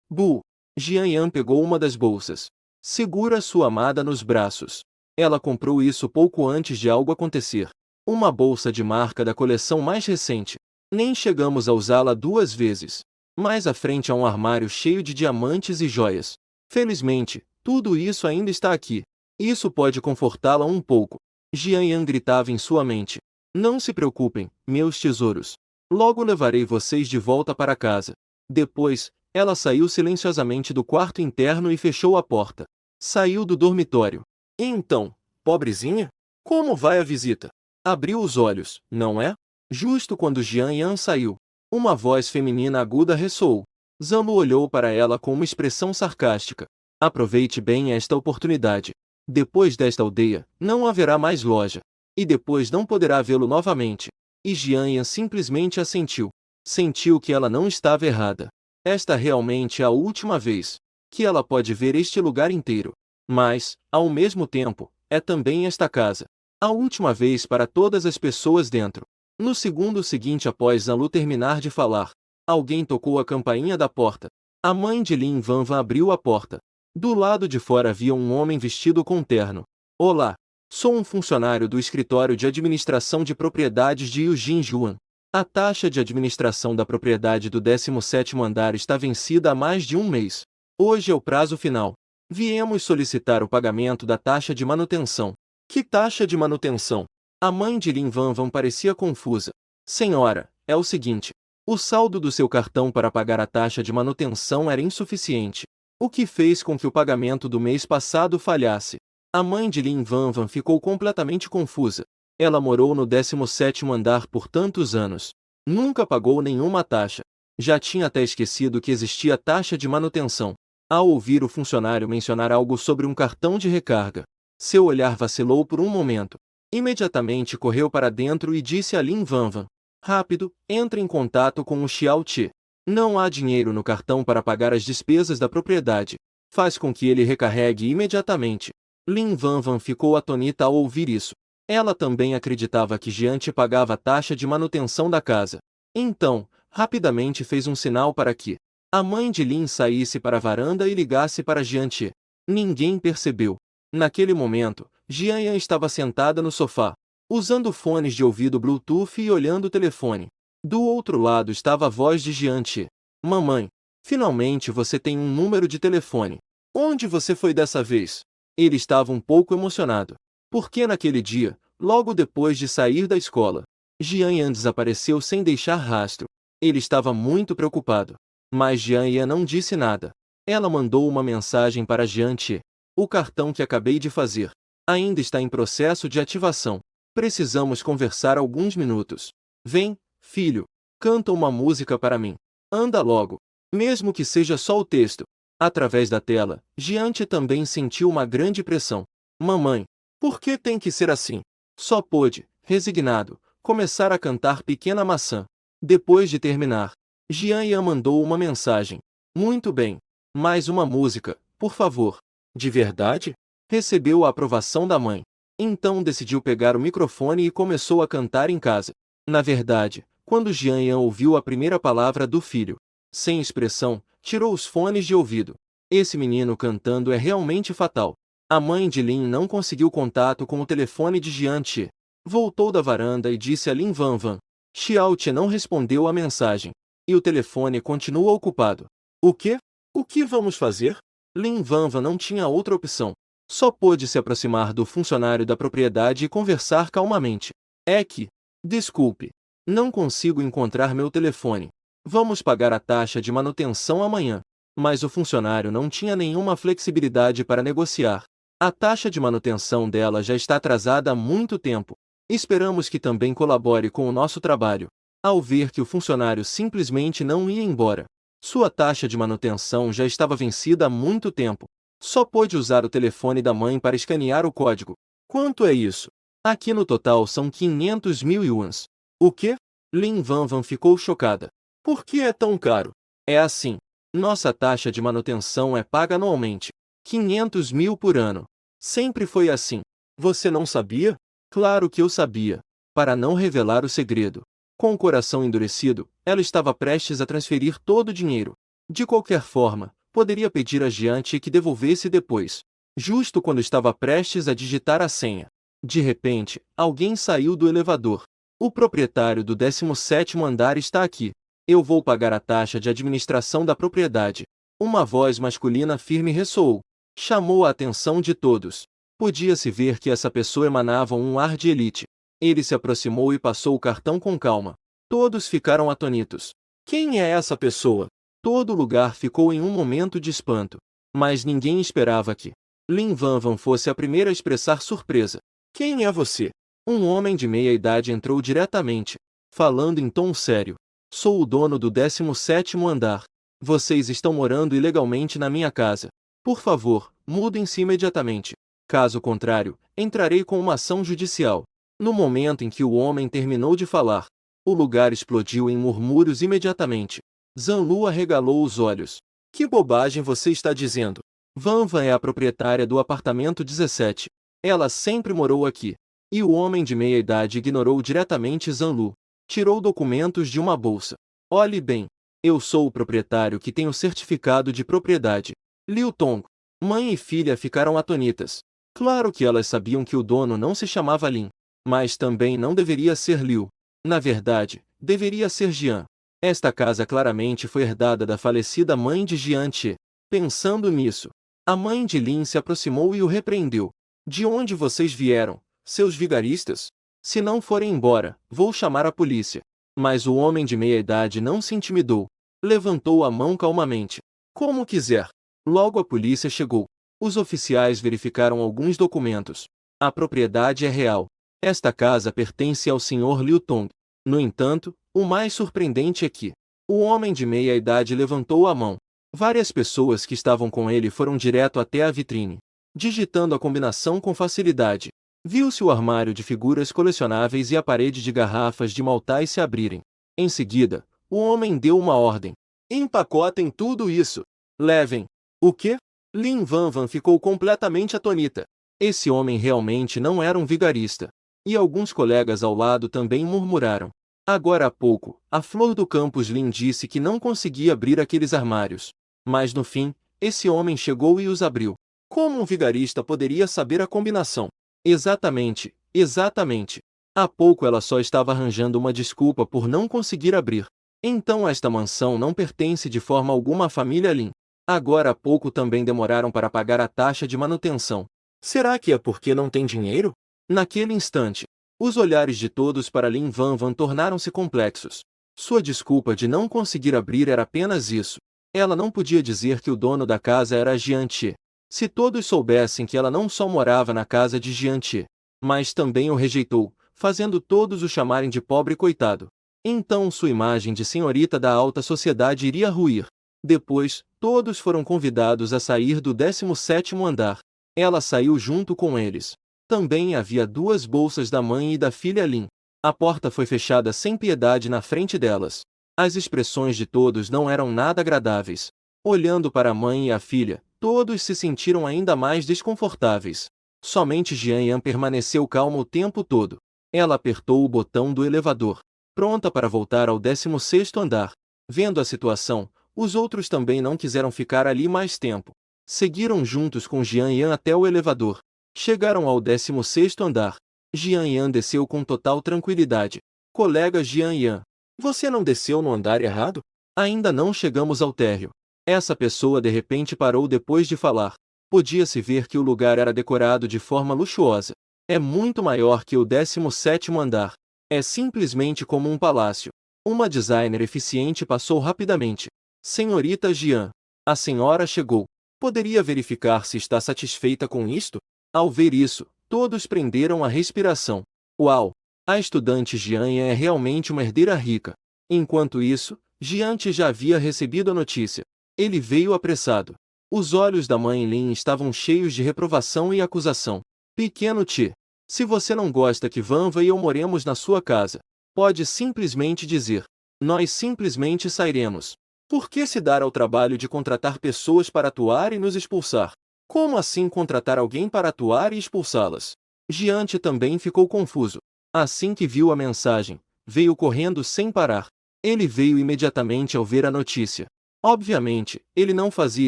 Bu! Jian Yan pegou uma das bolsas. Segura sua amada nos braços. Ela comprou isso pouco antes de algo acontecer. Uma bolsa de marca da coleção mais recente. Nem chegamos a usá-la 2 vezes. Mais à frente há um armário cheio de diamantes e joias. Felizmente, tudo isso ainda está aqui. Isso pode confortá-la um pouco. Jian Yan gritava em sua mente. Não se preocupem, meus tesouros. Logo levarei vocês de volta para casa. Depois, ela saiu silenciosamente do quarto interno e fechou a porta. Saiu do dormitório. E então, pobrezinha? Como vai a visita? Abriu os olhos, não é? Justo quando Jian Yan saiu, uma voz feminina aguda ressoou. Zamu olhou para ela com uma expressão sarcástica. Aproveite bem esta oportunidade. Depois desta aldeia, não haverá mais loja. E depois não poderá vê-lo novamente. E Jian Yan simplesmente assentiu. Sentiu que ela não estava errada. Esta realmente é a última vez que ela pode ver este lugar inteiro. Mas, ao mesmo tempo, é também esta casa. A última vez para todas as pessoas dentro. No segundo seguinte após Zalu terminar de falar, alguém tocou a campainha da porta. A mãe de Lin Van Van abriu a porta. Do lado de fora havia um homem vestido com terno. Olá, sou um funcionário do escritório de administração de propriedades de Eugene Juan. A taxa de administração da propriedade do 17º andar está vencida há mais de um mês. Hoje é o prazo final. Viemos solicitar o pagamento da taxa de manutenção. Que taxa de manutenção? A mãe de Lin Van Van parecia confusa. Senhora, é o seguinte. O saldo do seu cartão para pagar a taxa de manutenção era insuficiente. O que fez com que o pagamento do mês passado falhasse. A mãe de Lin Van Van ficou completamente confusa. Ela morou no 17º andar por tantos anos. Nunca pagou nenhuma taxa. Já tinha até esquecido que existia taxa de manutenção. Ao ouvir o funcionário mencionar algo sobre um cartão de recarga, seu olhar vacilou por um momento. Imediatamente correu para dentro e disse a Lin Van Van. Rápido, entre em contato com o Xiao Che. Não há dinheiro no cartão para pagar as despesas da propriedade. Faz com que ele recarregue imediatamente. Lin Van Van ficou atonita ao ouvir isso. Ela também acreditava que Jian Che pagava a taxa de manutenção da casa. Então, rapidamente fez um sinal para que a mãe de Lin saísse para a varanda e ligasse para Jian Che. Ninguém percebeu. Naquele momento, Jian Yan estava sentada no sofá, usando fones de ouvido Bluetooth e olhando o telefone. Do outro lado estava a voz de Jian Che. Mamãe, finalmente você tem um número de telefone. Onde você foi dessa vez? Ele estava um pouco emocionado. Porque naquele dia, logo depois de sair da escola, Jian Yan desapareceu sem deixar rastro. Ele estava muito preocupado. Mas Jian Yan não disse nada. Ela mandou uma mensagem para Jian Tie. O cartão que acabei de fazer ainda está em processo de ativação. Precisamos conversar alguns minutos. Vem, filho. Canta uma música para mim. Anda logo. Mesmo que seja só o texto. Através da tela, Jian Tie também sentiu uma grande pressão. Mamãe, por que tem que ser assim? Só pôde, resignado, começar a cantar Pequena Maçã. Depois de terminar, Jian Yan mandou uma mensagem. Muito bem. Mais uma música, por favor. De verdade? Recebeu a aprovação da mãe. Então decidiu pegar o microfone e começou a cantar em casa. Na verdade, quando Jian Yan ouviu a primeira palavra do filho, sem expressão, tirou os fones de ouvido. Esse menino cantando é realmente fatal. A mãe de Lin não conseguiu contato com o telefone de Jian Tie. Voltou da varanda e disse a Lin Vanvan. Xiao Tie não respondeu a mensagem. E o telefone continua ocupado. O quê? O que vamos fazer? Lin Vanvan não tinha outra opção. Só pôde se aproximar do funcionário da propriedade e conversar calmamente. É que... Desculpe. Não consigo encontrar meu telefone. Vamos pagar a taxa de manutenção amanhã. Mas o funcionário não tinha nenhuma flexibilidade para negociar. A taxa de manutenção dela já está atrasada há muito tempo. Esperamos que também colabore com o nosso trabalho. Ao ver que o funcionário simplesmente não ia embora, sua taxa de manutenção já estava vencida há muito tempo. Só pôde usar o telefone da mãe para escanear o código. Quanto é isso? Aqui no total são 500 mil yuans. O quê? Lin Vanvan ficou chocada. Por que é tão caro? É assim. Nossa taxa de manutenção é paga anualmente. 500 mil por ano. Sempre foi assim. Você não sabia? Claro que eu sabia. Para não revelar o segredo. Com o coração endurecido, ela estava prestes a transferir todo o dinheiro. De qualquer forma, poderia pedir a Jian Tie que devolvesse depois. Justo quando estava prestes a digitar a senha. De repente, alguém saiu do elevador. O proprietário do 17º andar está aqui. Eu vou pagar a taxa de administração da propriedade. Uma voz masculina firme ressoou. Chamou a atenção de todos. Podia-se ver que essa pessoa emanava um ar de elite. Ele se aproximou e passou o cartão com calma. Todos ficaram atônitos. Quem é essa pessoa? Todo o lugar ficou em um momento de espanto. Mas ninguém esperava que Lin Vanvan fosse a primeira a expressar surpresa. Quem é você? Um homem de meia idade entrou diretamente, falando em tom sério. Sou o dono do 17º andar. Vocês estão morando ilegalmente na minha casa. Por favor, mudem-se imediatamente. Caso contrário, entrarei com uma ação judicial. No momento em que o homem terminou de falar, o lugar explodiu em murmúrios imediatamente. Zanlu arregalou os olhos. Que bobagem você está dizendo? Vanvan é a proprietária do apartamento 17. Ela sempre morou aqui. E o homem de meia idade ignorou diretamente Zanlu. Tirou documentos de uma bolsa. Olhe bem. Eu sou o proprietário que tem o certificado de propriedade. Liu Tong. Mãe e filha ficaram atônitas. Claro que elas sabiam que o dono não se chamava Lin. Mas também não deveria ser Liu. Na verdade, deveria ser Jian. Esta casa claramente foi herdada da falecida mãe de Jian Tie. Pensando nisso, a mãe de Lin se aproximou e o repreendeu. De onde vocês vieram, seus vigaristas? Se não forem embora, vou chamar a polícia. Mas o homem de meia idade não se intimidou. Levantou a mão calmamente. Como quiser. Logo a polícia chegou. Os oficiais verificaram alguns documentos. A propriedade é real. Esta casa pertence ao Sr. Liu Tong. No entanto, o mais surpreendente é que o homem de meia idade levantou a mão. Várias pessoas que estavam com ele foram direto até a vitrine, digitando a combinação com facilidade. Viu-se o armário de figuras colecionáveis e a parede de garrafas de maltais se abrirem. Em seguida, o homem deu uma ordem. Empacotem tudo isso. Levem. O quê? Lin Vanvan ficou completamente atônita. Esse homem realmente não era um vigarista. E alguns colegas ao lado também murmuraram. Agora há pouco, a Flor do Campus Lin disse que não conseguia abrir aqueles armários. Mas no fim, esse homem chegou e os abriu. Como um vigarista poderia saber a combinação? Exatamente, exatamente. Há pouco ela só estava arranjando uma desculpa por não conseguir abrir. Então esta mansão não pertence de forma alguma à família Lin. Agora há pouco também demoraram para pagar a taxa de manutenção. Será que é porque não tem dinheiro? Naquele instante, Os olhares de todos para Lin Vanvan tornaram-se complexos. Sua desculpa de não conseguir abrir era apenas isso. Ela não podia dizer que o dono da casa era Jian Qi. Se todos soubessem que ela não só morava na casa de Jian Qi, mas também o rejeitou, fazendo todos o chamarem de pobre coitado. Então sua imagem de senhorita da alta sociedade iria ruir. Depois, todos foram convidados a sair do 17º andar. Ela saiu junto com eles. Também havia 2 bolsas da mãe e da filha Lin. A porta foi fechada sem piedade na frente delas. As expressões de todos não eram nada agradáveis. Olhando para a mãe e a filha, todos se sentiram ainda mais desconfortáveis. Somente Jian Yan permaneceu calma o tempo todo. Ela apertou o botão do elevador, pronta para voltar ao 16º andar. Vendo a situação, os outros também não quiseram ficar ali mais tempo. Seguiram juntos com Jian Yan até o elevador. Chegaram ao 16º andar. Jian Yan desceu com total tranquilidade. Colega Jian Yan, você não desceu no andar errado? Ainda não chegamos ao térreo. Essa pessoa de repente parou depois de falar. Podia-se ver que o lugar era decorado de forma luxuosa. É muito maior que o 17º andar. É simplesmente como um palácio. Uma designer eficiente passou rapidamente. Senhorita Jian, a senhora chegou. Poderia verificar se está satisfeita com isto? Ao ver isso, todos prenderam a respiração. Uau! A estudante Jian é realmente uma herdeira rica. Enquanto isso, Jian já havia recebido a notícia. Ele veio apressado. Os olhos da mãe Lin estavam cheios de reprovação e acusação. Pequeno Ti, se você não gosta que Vanva e eu moremos na sua casa, pode simplesmente dizer. Nós simplesmente sairemos. Por que se dar ao trabalho de contratar pessoas para atuar e nos expulsar? Como assim contratar alguém para atuar e expulsá-las? Jian também ficou confuso. Assim que viu a mensagem, veio correndo sem parar. Ele veio imediatamente ao ver a notícia. Obviamente, ele não fazia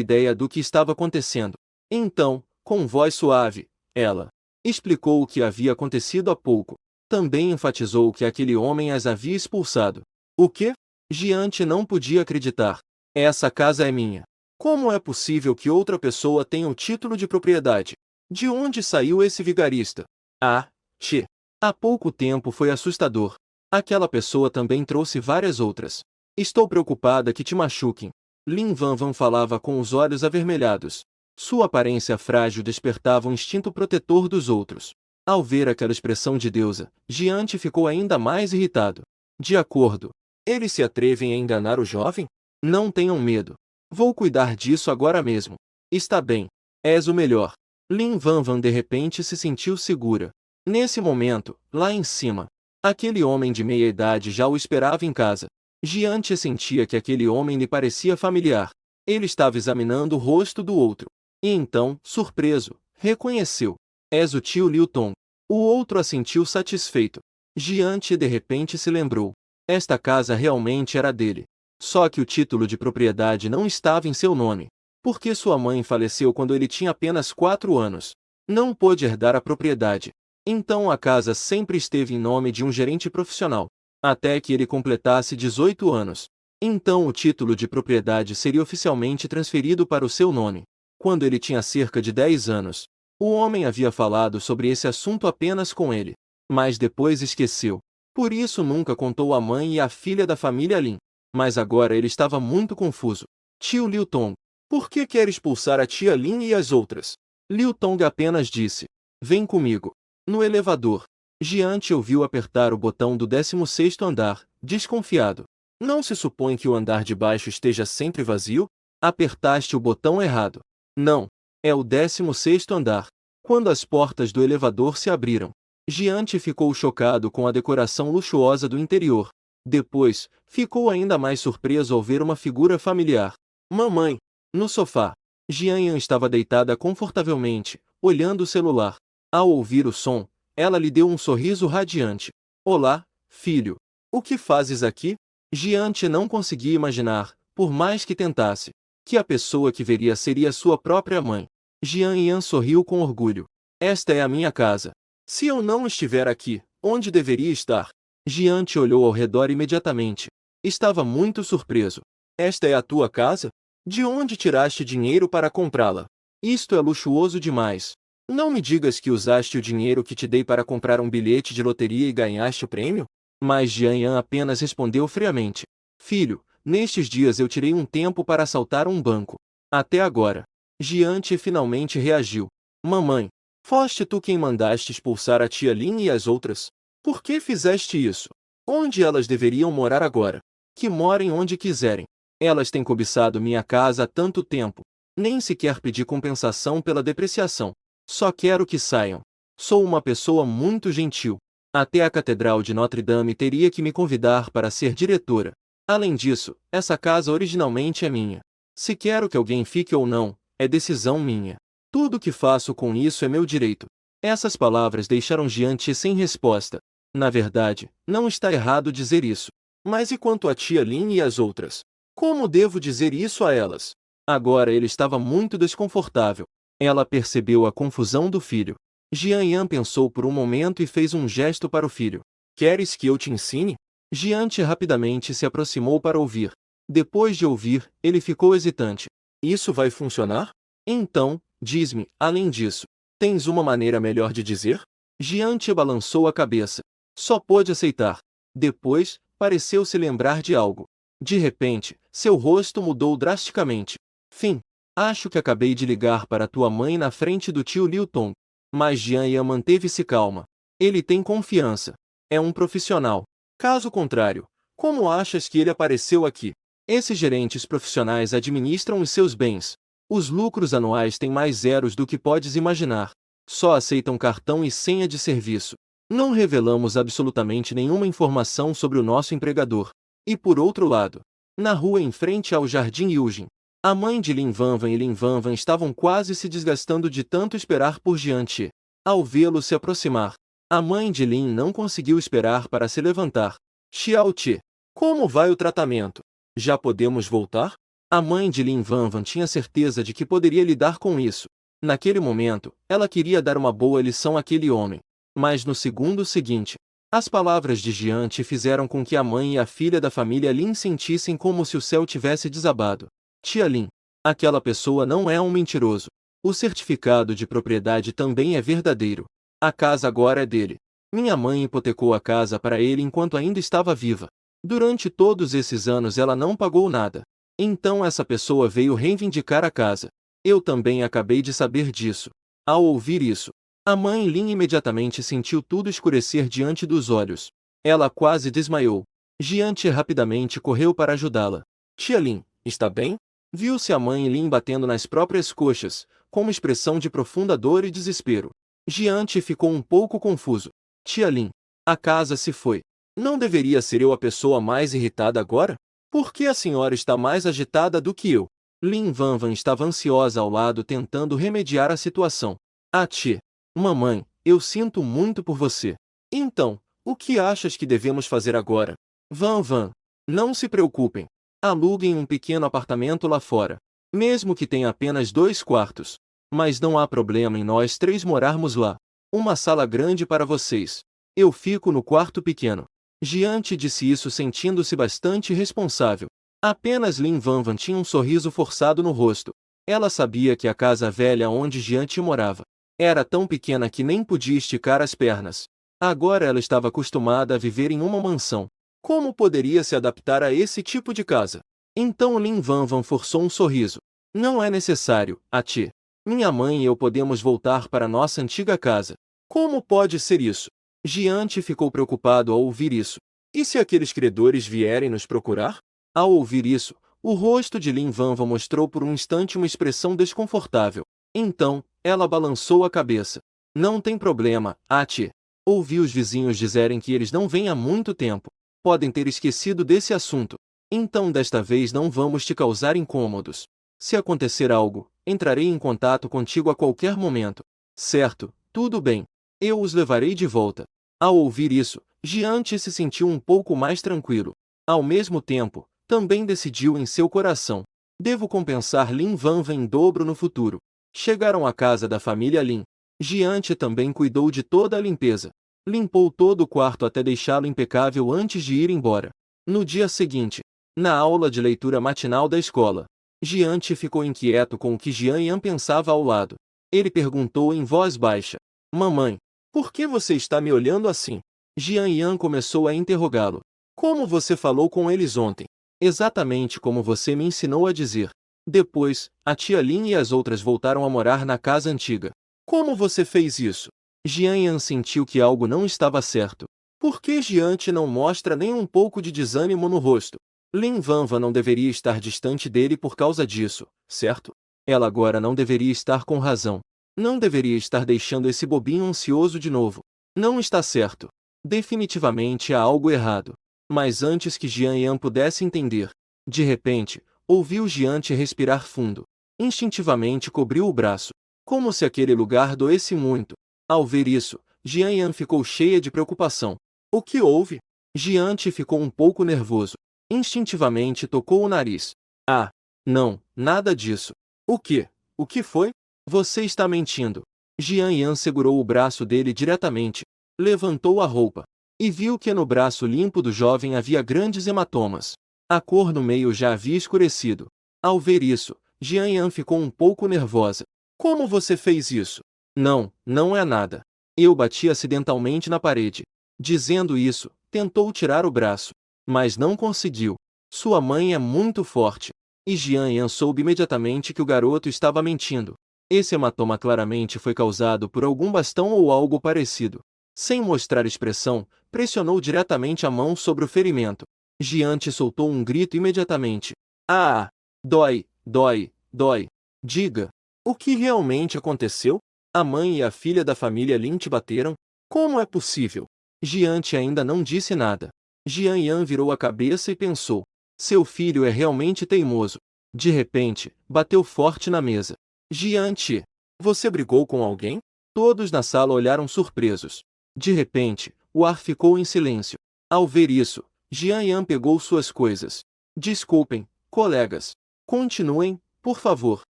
ideia do que estava acontecendo. Então, com voz suave, ela explicou o que havia acontecido há pouco. Também enfatizou que aquele homem as havia expulsado. O quê? Jian não podia acreditar. Essa casa é minha. Como é possível que outra pessoa tenha o título de propriedade? De onde saiu esse vigarista? Ah, Che. Há pouco tempo foi assustador. Aquela pessoa também trouxe várias outras. Estou preocupada que te machuquem. Lin Vanvan falava com os olhos avermelhados. Sua aparência frágil despertava o instinto protetor dos outros. Ao ver aquela expressão de deusa, Jian ficou ainda mais irritado. De acordo. Eles se atrevem a enganar o jovem? Não tenham medo. Vou cuidar disso agora mesmo. Está bem. És o melhor. Lin Vanvan de repente se sentiu segura. Nesse momento, lá em cima, aquele homem de meia idade já o esperava em casa. Jian sentia que aquele homem lhe parecia familiar. Ele estava examinando o rosto do outro. E então, surpreso, reconheceu. És o tio Liu Tong. O outro assentiu satisfeito. Jian de repente se lembrou. Esta casa realmente era dele. Só que o título de propriedade não estava em seu nome. Porque sua mãe faleceu quando ele tinha apenas 4 anos. Não pôde herdar a propriedade. Então a casa sempre esteve em nome de um gerente profissional. Até que ele completasse 18 anos. Então o título de propriedade seria oficialmente transferido para o seu nome. Quando ele tinha cerca de 10 anos, o homem havia falado sobre esse assunto apenas com ele. Mas depois esqueceu. Por isso nunca contou à mãe e à filha da família Lin. Mas agora ele estava muito confuso. Tio Liu Tong, por que quer expulsar a tia Lin e as outras? Liu Tong apenas disse. Vem comigo. No elevador. Jian ouviu apertar o botão do 16º andar, desconfiado. Não se supõe que o andar de baixo esteja sempre vazio? Apertaste o botão errado. Não. É o 16º andar. Quando as portas do elevador se abriram, Jian ficou chocado com a decoração luxuosa do interior. Depois, ficou ainda mais surpreso ao ver uma figura familiar. Mamãe. No sofá. Jian estava deitada confortavelmente, olhando o celular. Ao ouvir o som, ela lhe deu um sorriso radiante. Olá, filho. O que fazes aqui? Jian não conseguia imaginar, por mais que tentasse, que a pessoa que veria seria sua própria mãe. Jian sorriu com orgulho. Esta é a minha casa. Se eu não estiver aqui, onde deveria estar? Jian olhou ao redor imediatamente. Estava muito surpreso. Esta é a tua casa? De onde tiraste dinheiro para comprá-la? Isto é luxuoso demais. Não me digas que usaste o dinheiro que te dei para comprar um bilhete de loteria e ganhaste o prêmio? Mas Jian Yan apenas respondeu friamente. Filho, nestes dias eu tirei um tempo para assaltar um banco. Até agora. Jian Ti finalmente reagiu. Mamãe, foste tu quem mandaste expulsar a tia Lin e as outras? Por que fizeste isso? Onde elas deveriam morar agora? Que morem onde quiserem. Elas têm cobiçado minha casa há tanto tempo. Nem sequer pedi compensação pela depreciação. Só quero que saiam. Sou uma pessoa muito gentil. Até a Catedral de Notre-Dame teria que me convidar para ser diretora. Além disso, essa casa originalmente é minha. Se quero que alguém fique ou não, é decisão minha. Tudo o que faço com isso é meu direito. Essas palavras deixaram Jian Ti sem resposta. Na verdade, não está errado dizer isso. Mas e quanto a tia Lin e as outras? Como devo dizer isso a elas? Agora ele estava muito desconfortável. Ela percebeu a confusão do filho. Jian Yan pensou por um momento e fez um gesto para o filho. Queres que eu te ensine? Jian Ti rapidamente se aproximou para ouvir. Depois de ouvir, ele ficou hesitante. Isso vai funcionar? Então, diz-me, além disso, tens uma maneira melhor de dizer? Jian Ti balançou a cabeça. Só pôde aceitar. Depois, pareceu se lembrar de algo. De repente, seu rosto mudou drasticamente. Fim. Acho que acabei de ligar para tua mãe na frente do tio Liu Tong. Mas Jian Yan manteve-se calma. Ele tem confiança. É um profissional. Caso contrário, como achas que ele apareceu aqui? Esses gerentes profissionais administram os seus bens. Os lucros anuais têm mais zeros do que podes imaginar. Só aceitam cartão e senha de serviço. Não revelamos absolutamente nenhuma informação sobre o nosso empregador. E por outro lado, na rua em frente ao Jardim Yujin, a mãe de Lin Vanvan e Lin Vanvan estavam quase se desgastando de tanto esperar por Jian Ti. Ao vê-lo se aproximar, a mãe de Lin não conseguiu esperar para se levantar. Xiao Ti, como vai o tratamento? Já podemos voltar? A mãe de Lin Vanvan tinha certeza de que poderia lidar com isso. Naquele momento, ela queria dar uma boa lição àquele homem. Mas no segundo seguinte, as palavras de Jian Ti fizeram com que a mãe e a filha da família Lin sentissem como se o céu tivesse desabado. Tia Lin, aquela pessoa não é um mentiroso. O certificado de propriedade também é verdadeiro. A casa agora é dele. Minha mãe hipotecou a casa para ele enquanto ainda estava viva. Durante todos esses anos ela não pagou nada. Então essa pessoa veio reivindicar a casa. Eu também acabei de saber disso. Ao ouvir isso, a mãe Lin imediatamente sentiu tudo escurecer diante dos olhos. Ela quase desmaiou. Jian Ti rapidamente correu para ajudá-la. Tia Lin, está bem? Viu-se a mãe Lin batendo nas próprias coxas, com uma expressão de profunda dor e desespero. Jian Ti ficou um pouco confuso. Tia Lin, a casa se foi. Não deveria ser eu a pessoa mais irritada agora? Por que a senhora está mais agitada do que eu? Lin Vanvan estava ansiosa ao lado tentando remediar a situação. Ah, tia. Mamãe, eu sinto muito por você. Então, o que achas que devemos fazer agora? Vanvan, não se preocupem. Aluguem um pequeno apartamento lá fora. Mesmo que tenha apenas 2 quartos. Mas não há problema em nós 3 morarmos lá. Uma sala grande para vocês. Eu fico no quarto pequeno. Jian Ti disse isso sentindo-se bastante responsável. Apenas Lin Vanvan tinha um sorriso forçado no rosto. Ela sabia que a casa velha onde Jian Ti morava era tão pequena que nem podia esticar as pernas. Agora ela estava acostumada a viver em uma mansão. Como poderia se adaptar a esse tipo de casa? Então Lin Vanvan forçou um sorriso. Não é necessário, Ati. Minha mãe e eu podemos voltar para nossa antiga casa. Como pode ser isso? Jian Ti ficou preocupado ao ouvir isso. E se aqueles credores vierem nos procurar? Ao ouvir isso, o rosto de Lin Vanvan mostrou por um instante uma expressão desconfortável. Então, ela balançou a cabeça. Não tem problema, Ati. Ouvi os vizinhos dizerem que eles não vêm há muito tempo. Podem ter esquecido desse assunto. Então desta vez não vamos te causar incômodos. Se acontecer algo, entrarei em contato contigo a qualquer momento. Certo, tudo bem. Eu os levarei de volta. Ao ouvir isso, Jian Ti se sentiu um pouco mais tranquilo. Ao mesmo tempo, também decidiu em seu coração. Devo compensar Lin Vanvan em dobro no futuro. Chegaram à casa da família Lin. Jian Ti também cuidou de toda a limpeza. Limpou todo o quarto até deixá-lo impecável antes de ir embora. No dia seguinte, na aula de leitura matinal da escola, Jian Ti ficou inquieto com o que Jian Yan pensava ao lado. Ele perguntou em voz baixa. Mamãe, por que você está me olhando assim? Jian Yan começou a interrogá-lo. Como você falou com eles ontem? Exatamente como você me ensinou a dizer. Depois, a tia Lin e as outras voltaram a morar na casa antiga. Como você fez isso? Jian Yan sentiu que algo não estava certo. Por que Jiante não mostra nem um pouco de desânimo no rosto? Lin Vanva não deveria estar distante dele por causa disso, certo? Ela agora não deveria estar com razão. Não deveria estar deixando esse bobinho ansioso de novo. Não está certo. Definitivamente há algo errado. Mas antes que Jian Yan pudesse entender, de repente, ouviu Jiante respirar fundo. Instintivamente cobriu o braço, como se aquele lugar doesse muito. Ao ver isso, Jian Yan ficou cheia de preocupação. O que houve? Jiante ficou um pouco nervoso. Instintivamente tocou o nariz. Ah, não, nada disso. O que? O que foi? Você está mentindo. Jian Yan segurou o braço dele diretamente, levantou a roupa e viu que no braço limpo do jovem havia grandes hematomas. A cor no meio já havia escurecido. Ao ver isso, Jian Yan ficou um pouco nervosa. Como você fez isso? Não, não é nada. Eu bati acidentalmente na parede. Dizendo isso, tentou tirar o braço, mas não conseguiu. Sua mãe é muito forte. E Jian Yan soube imediatamente que o garoto estava mentindo. Esse hematoma claramente foi causado por algum bastão ou algo parecido. Sem mostrar expressão, pressionou diretamente a mão sobre o ferimento. Jiante soltou um grito imediatamente. Ah! Dói, dói, dói. Diga. O que realmente aconteceu? A mãe e a filha da família Lin te bateram? Como é possível? Jiante ainda não disse nada. Jian Yan virou a cabeça e pensou. Seu filho é realmente teimoso. De repente, bateu forte na mesa. Jiante, você brigou com alguém? Todos na sala olharam surpresos. De repente, o ar ficou em silêncio. Ao ver isso, Jian Yan pegou suas coisas. Desculpem, colegas. Continuem, por favor.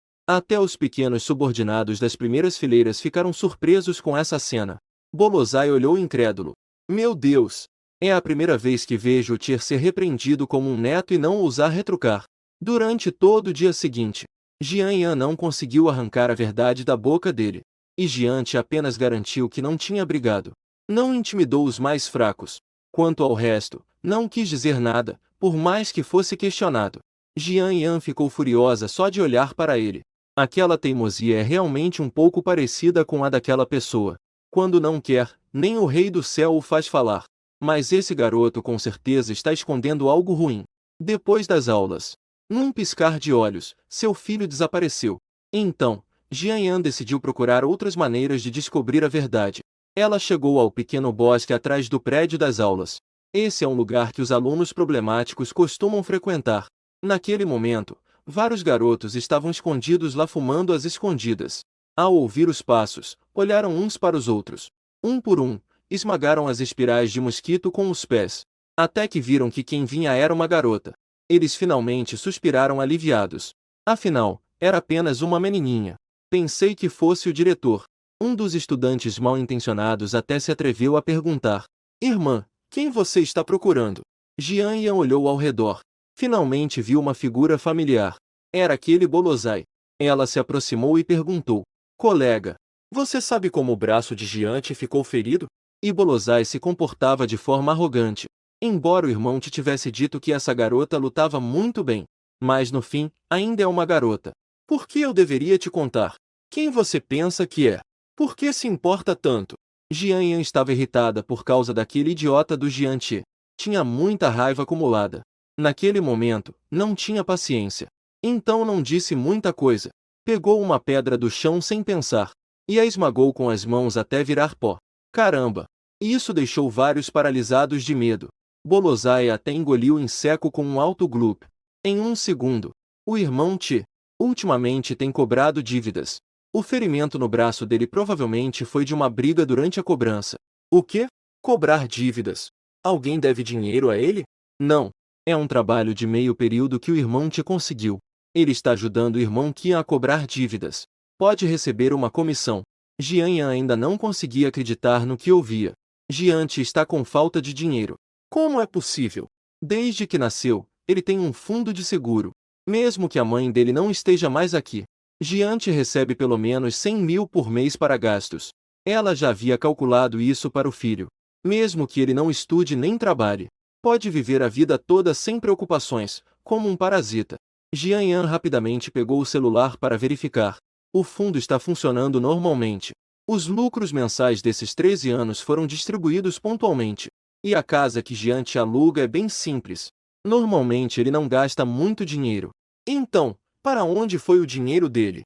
Até os pequenos subordinados das primeiras fileiras ficaram surpresos com essa cena. Bolozai olhou incrédulo. Meu Deus! É a primeira vez que vejo o Tier ser repreendido como um neto e não ousar retrucar. Durante todo o dia seguinte, Jian Yan não conseguiu arrancar a verdade da boca dele. E Jiante apenas garantiu que não tinha brigado. Não intimidou os mais fracos. Quanto ao resto, não quis dizer nada, por mais que fosse questionado. Jian Yan ficou furiosa só de olhar para ele. Aquela teimosia é realmente um pouco parecida com a daquela pessoa. Quando não quer, nem o Rei do Céu o faz falar. Mas esse garoto com certeza está escondendo algo ruim. Depois das aulas, num piscar de olhos, seu filho desapareceu. Então, Jian Yan decidiu procurar outras maneiras de descobrir a verdade. Ela chegou ao pequeno bosque atrás do prédio das aulas. Esse é um lugar que os alunos problemáticos costumam frequentar. Naquele momento, vários garotos estavam escondidos lá fumando às escondidas. Ao ouvir os passos, olharam uns para os outros. Um por um, esmagaram as espirais de mosquito com os pés. Até que viram que quem vinha era uma garota. Eles finalmente suspiraram aliviados. Afinal, era apenas uma menininha. Pensei que fosse o diretor. Um dos estudantes mal-intencionados até se atreveu a perguntar. Irmã, quem você está procurando? Jian Yan olhou ao redor. Finalmente viu uma figura familiar. Era aquele Bolozai. Ela se aproximou e perguntou. Colega, você sabe como o braço de Jiante ficou ferido? E Bolozai se comportava de forma arrogante. Embora o irmão te tivesse dito que essa garota lutava muito bem. Mas no fim, ainda é uma garota. Por que eu deveria te contar? Quem você pensa que é? Por que se importa tanto? Jian Yan estava irritada por causa daquele idiota do Jiante. Tinha muita raiva acumulada. Naquele momento, não tinha paciência. Então não disse muita coisa. Pegou uma pedra do chão sem pensar. E a esmagou com as mãos até virar pó. Caramba! Isso deixou vários paralisados de medo. Bolozai até engoliu em seco com um alto glup. Em um segundo. O irmão Ti, ultimamente tem cobrado dívidas. O ferimento no braço dele provavelmente foi de uma briga durante a cobrança. O quê? Cobrar dívidas? Alguém deve dinheiro a ele? Não. É um trabalho de meio período que o irmão Ti conseguiu. Ele está ajudando o irmão Qi a cobrar dívidas. Pode receber uma comissão. Jian Yan ainda não conseguia acreditar no que ouvia. Jiante está com falta de dinheiro. Como é possível? Desde que nasceu, ele tem um fundo de seguro. Mesmo que a mãe dele não esteja mais aqui, Jiante recebe pelo menos 100 mil por mês para gastos. Ela já havia calculado isso para o filho. Mesmo que ele não estude nem trabalhe, pode viver a vida toda sem preocupações, como um parasita. Jian Yan rapidamente pegou o celular para verificar. O fundo está funcionando normalmente. Os lucros mensais desses 13 anos foram distribuídos pontualmente. E a casa que Jiante aluga é bem simples. Normalmente ele não gasta muito dinheiro. Então, para onde foi o dinheiro dele?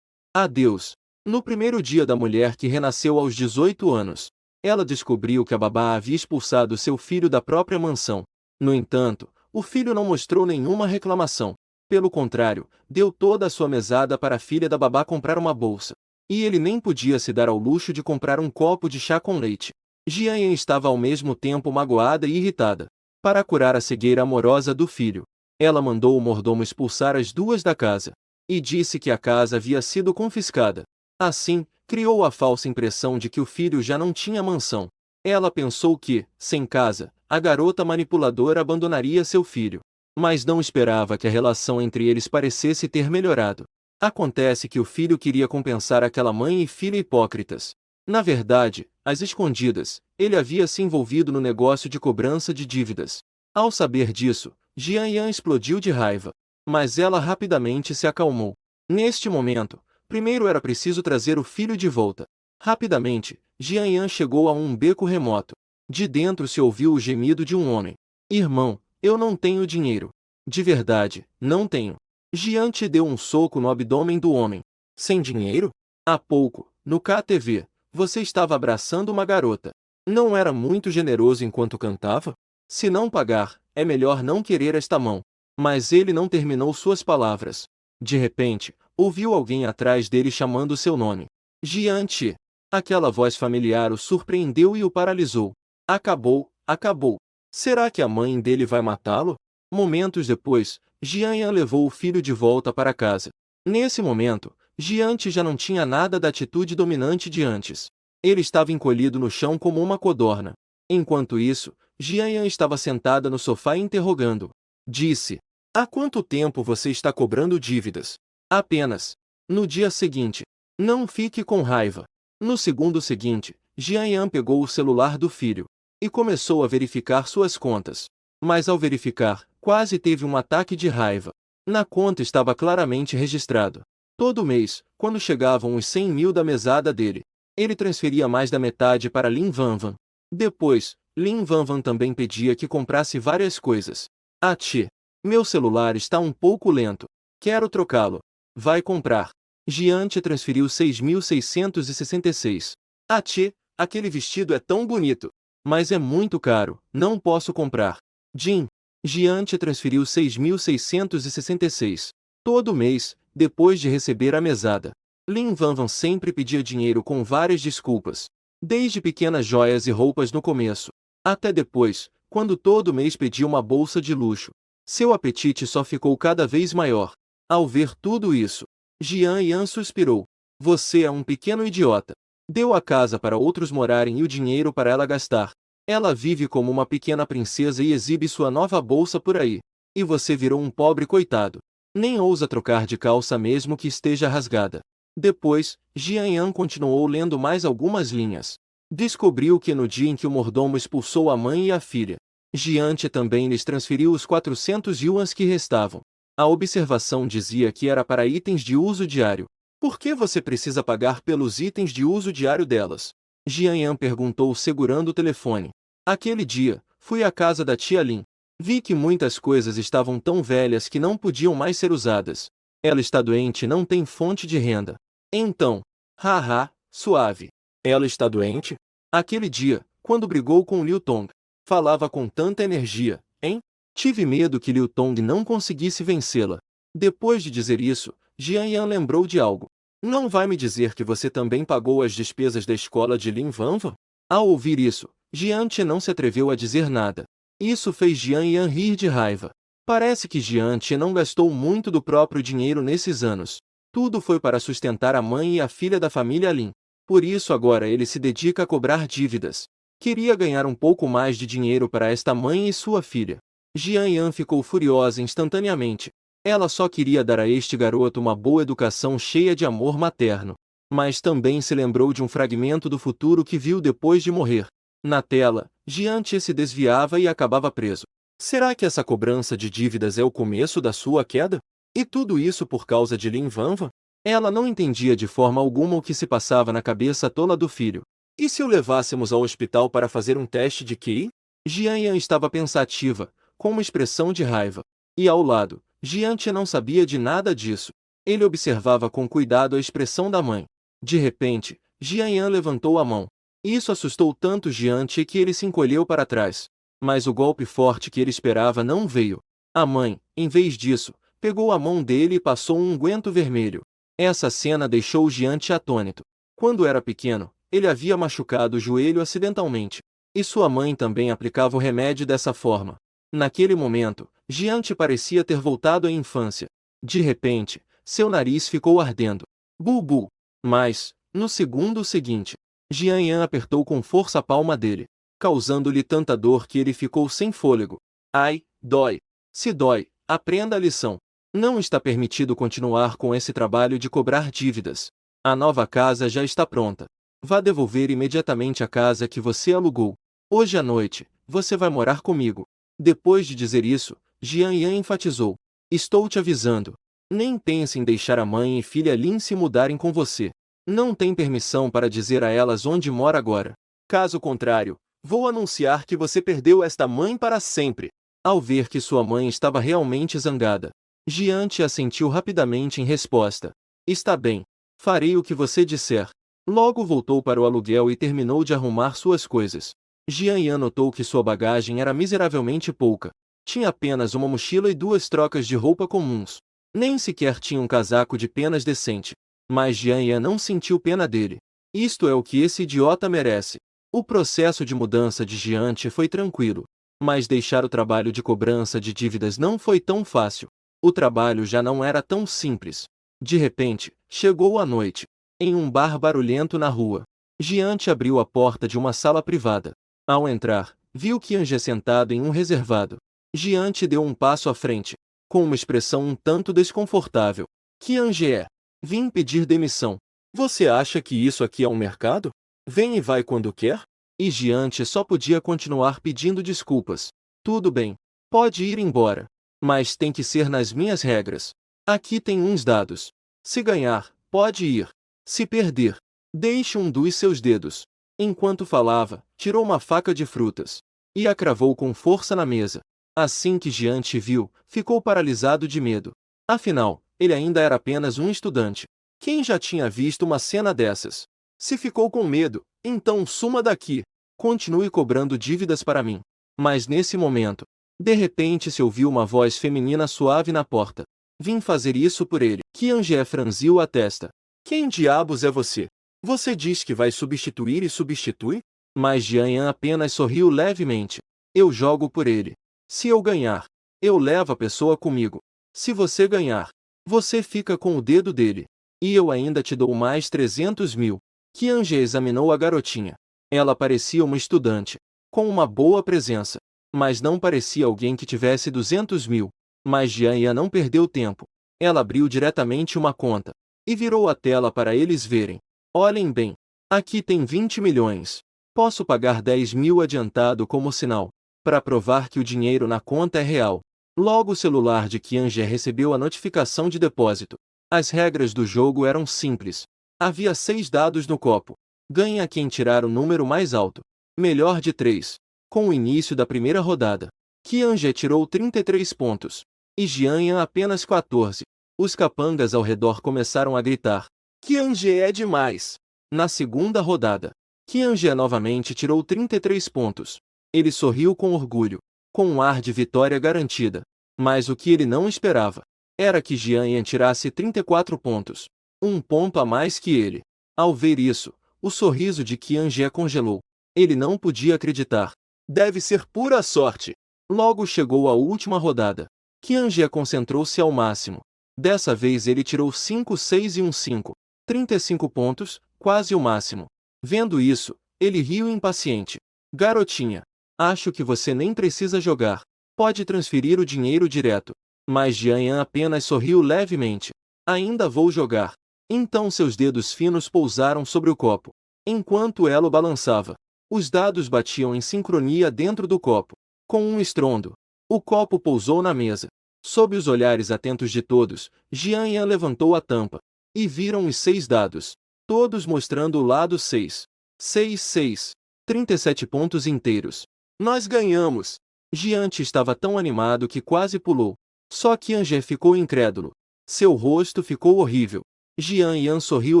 Adeus. No primeiro dia da mulher que renasceu aos 18 anos, ela descobriu que a babá havia expulsado seu filho da própria mansão. No entanto, o filho não mostrou nenhuma reclamação. Pelo contrário, deu toda a sua mesada para a filha da babá comprar uma bolsa. E ele nem podia se dar ao luxo de comprar um copo de chá com leite. Jian Yan estava ao mesmo tempo magoada e irritada. Para curar a cegueira amorosa do filho, ela mandou o mordomo expulsar as duas da casa. E disse que a casa havia sido confiscada. Assim, criou a falsa impressão de que o filho já não tinha mansão. Ela pensou que, sem casa, a garota manipuladora abandonaria seu filho. Mas não esperava que a relação entre eles parecesse ter melhorado. Acontece que o filho queria compensar aquela mãe e filha hipócritas. Na verdade, às escondidas, ele havia se envolvido no negócio de cobrança de dívidas. Ao saber disso, Jian Yan explodiu de raiva. Mas ela rapidamente se acalmou. Neste momento, primeiro era preciso trazer o filho de volta. Rapidamente, Jian Yan chegou a um beco remoto. De dentro se ouviu o gemido de um homem. Irmão, eu não tenho dinheiro. De verdade, não tenho. Jian te deu um soco no abdômen do homem. Sem dinheiro? Há pouco, no KTV, você estava abraçando uma garota. Não era muito generoso enquanto cantava? Se não pagar, é melhor não querer esta mão. Mas ele não terminou suas palavras. De repente, ouviu alguém atrás dele chamando seu nome. Jiante. Aquela voz familiar o surpreendeu e o paralisou. Acabou, acabou. Será que a mãe dele vai matá-lo? Momentos depois, Jian Yan levou o filho de volta para casa. Nesse momento, Jiante já não tinha nada da atitude dominante de antes. Ele estava encolhido no chão como uma codorna. Enquanto isso, Jian Yan estava sentada no sofá interrogando. Disse: há quanto tempo você está cobrando dívidas? Apenas. No dia seguinte. Não fique com raiva. No segundo seguinte, Jian Yan pegou o celular do filho e começou a verificar suas contas. Mas ao verificar, quase teve um ataque de raiva. Na conta estava claramente registrado. Todo mês, quando chegavam os 100 mil da mesada dele, ele transferia mais da metade para Lin Vanvan. Depois, Lin Vanvan também pedia que comprasse várias coisas. Ati, meu celular está um pouco lento. Quero trocá-lo. Vai comprar. Jiante transferiu 6.666. Ati, aquele vestido é tão bonito. Mas é muito caro, não posso comprar. Jin. Jiante transferiu 6.666. Todo mês, depois de receber a mesada. Lin Vanvan sempre pedia dinheiro com várias desculpas. Desde pequenas joias e roupas no começo, até depois, quando todo mês pedia uma bolsa de luxo. Seu apetite só ficou cada vez maior. Ao ver tudo isso, Jian Yan suspirou. Você é um pequeno idiota. Deu a casa para outros morarem e o dinheiro para ela gastar. Ela vive como uma pequena princesa e exibe sua nova bolsa por aí. E você virou um pobre coitado. Nem ousa trocar de calça mesmo que esteja rasgada. Depois, Jian Yan continuou lendo mais algumas linhas. Descobriu que no dia em que o mordomo expulsou a mãe e a filha, Jiante também lhes transferiu os 400 yuans que restavam. A observação dizia que era para itens de uso diário. Por que você precisa pagar pelos itens de uso diário delas? Jian Yan perguntou segurando o telefone. Aquele dia, fui à casa da tia Lin. Vi que muitas coisas estavam tão velhas que não podiam mais ser usadas. Ela está doente e não tem fonte de renda. Então, haha, suave. Ela está doente? Aquele dia, quando brigou com Liu Tong, falava com tanta energia, hein? Tive medo que Liu Tong não conseguisse vencê-la. Depois de dizer isso, Jian Yan lembrou de algo. Não vai me dizer que você também pagou as despesas da escola de Lin Vanvan? Ao ouvir isso, Jiante não se atreveu a dizer nada. Isso fez Jian Yan rir de raiva. Parece que Jiante não gastou muito do próprio dinheiro nesses anos. Tudo foi para sustentar a mãe e a filha da família Lin. Por isso agora ele se dedica a cobrar dívidas. Queria ganhar um pouco mais de dinheiro para esta mãe e sua filha. Jian Yan ficou furiosa instantaneamente. Ela só queria dar a este garoto uma boa educação cheia de amor materno. Mas também se lembrou de um fragmento do futuro que viu depois de morrer. Na tela, Jianche se desviava e acabava preso. Será que essa cobrança de dívidas é o começo da sua queda? E tudo isso por causa de Lin Vanva? Ela não entendia de forma alguma o que se passava na cabeça tola do filho. E se o levássemos ao hospital para fazer um teste de QI? Jian Yan estava pensativa, com uma expressão de raiva. E ao lado, Jianche não sabia de nada disso. Ele observava com cuidado a expressão da mãe. De repente, Jian Yan levantou a mão. Isso assustou tanto Jianche que ele se encolheu para trás. Mas o golpe forte que ele esperava não veio. A mãe, em vez disso, pegou a mão dele e passou um unguento vermelho. Essa cena deixou Jianche atônito. Quando era pequeno, ele havia machucado o joelho acidentalmente. E sua mãe também aplicava o remédio dessa forma. Naquele momento, Jianche parecia ter voltado à infância. De repente, seu nariz ficou ardendo. Bubu! Mas, no segundo seguinte, Jian Yan apertou com força a palma dele, causando-lhe tanta dor que ele ficou sem fôlego. Ai, dói! Se dói, aprenda a lição. Não está permitido continuar com esse trabalho de cobrar dívidas. A nova casa já está pronta. Vá devolver imediatamente a casa que você alugou. Hoje à noite, você vai morar comigo. Depois de dizer isso, Jian Yan enfatizou. Estou te avisando. Nem pense em deixar a mãe e filha Lin se mudarem com você. Não tem permissão para dizer a elas onde mora agora. Caso contrário, vou anunciar que você perdeu esta mãe para sempre. Ao ver que sua mãe estava realmente zangada, Jianche assentiu rapidamente em resposta. Está bem. Farei o que você disser. Logo voltou para o aluguel e terminou de arrumar suas coisas. Jian Yan notou que sua bagagem era miseravelmente pouca. Tinha apenas uma mochila e 2 trocas de roupa comuns. Nem sequer tinha um casaco de penas decente. Mas Jian Yan não sentiu pena dele. Isto é o que esse idiota merece. O processo de mudança de Jianche foi tranquilo. Mas deixar o trabalho de cobrança de dívidas não foi tão fácil. O trabalho já não era tão simples. De repente, chegou a noite. Em um bar barulhento na rua, Jianche abriu a porta de uma sala privada. Ao entrar, viu Qiange sentado em um reservado. Jianche deu um passo à frente, com uma expressão um tanto desconfortável. Qiange, vim pedir demissão. Você acha que isso aqui é um mercado? Vem e vai quando quer? E Jianche só podia continuar pedindo desculpas. Tudo bem, pode ir embora. Mas tem que ser nas minhas regras. Aqui tem uns dados. Se ganhar, pode ir. Se perder, deixe um dos seus dedos. Enquanto falava, tirou uma faca de frutas e a cravou com força na mesa. Assim que Jianche viu, ficou paralisado de medo. Afinal, ele ainda era apenas um estudante. Quem já tinha visto uma cena dessas? Se ficou com medo, então suma daqui. Continue cobrando dívidas para mim. Mas nesse momento, de repente se ouviu uma voz feminina suave na porta. Vim fazer isso por ele. Qiange franziu a testa. Quem diabos é você? Você diz que vai substituir e substitui? Mas Jian Yan apenas sorriu levemente. Eu jogo por ele. Se eu ganhar, eu levo a pessoa comigo. Se você ganhar, você fica com o dedo dele. E eu ainda te dou mais 300 mil. Qiange examinou a garotinha. Ela parecia uma estudante, com uma boa presença. Mas não parecia alguém que tivesse 200 mil. Mas Jian Yan não perdeu tempo. Ela abriu diretamente uma conta e virou a tela para eles verem. Olhem bem. Aqui tem 20 milhões. Posso pagar 10 mil adiantado como sinal, para provar que o dinheiro na conta é real. Logo o celular de Qiange recebeu a notificação de depósito. As regras do jogo eram simples. Havia 6 dados no copo. Ganha quem tirar o número mais alto. Melhor de 3. Com o início da primeira rodada, Qiange tirou 33 pontos. E Jian Yan apenas 14. Os capangas ao redor começaram a gritar. Qiange é demais! Na segunda rodada, Qiange novamente tirou 33 pontos. Ele sorriu com orgulho, com um ar de vitória garantida. Mas o que ele não esperava era que Jian Yan tirasse 34 pontos. Um ponto a mais que ele. Ao ver isso, o sorriso de Qiange congelou. Ele não podia acreditar. Deve ser pura sorte. Logo chegou a última rodada. Qiange concentrou-se ao máximo. Dessa vez ele tirou 5, 6 e um 5. 35 pontos, quase o máximo. Vendo isso, ele riu impaciente. Garotinha, acho que você nem precisa jogar. Pode transferir o dinheiro direto. Mas Jian Yan apenas sorriu levemente. Ainda vou jogar. Então seus dedos finos pousaram sobre o copo. Enquanto ela o balançava, os dados batiam em sincronia dentro do copo. Com um estrondo, o copo pousou na mesa. Sob os olhares atentos de todos, Jian Yan levantou a tampa. E viram os 6 dados, todos mostrando o lado 6. 6, 6. 37 pontos inteiros. Nós ganhamos! Jiante estava tão animado que quase pulou. Só que Angé ficou incrédulo. Seu rosto ficou horrível. Jian Yan sorriu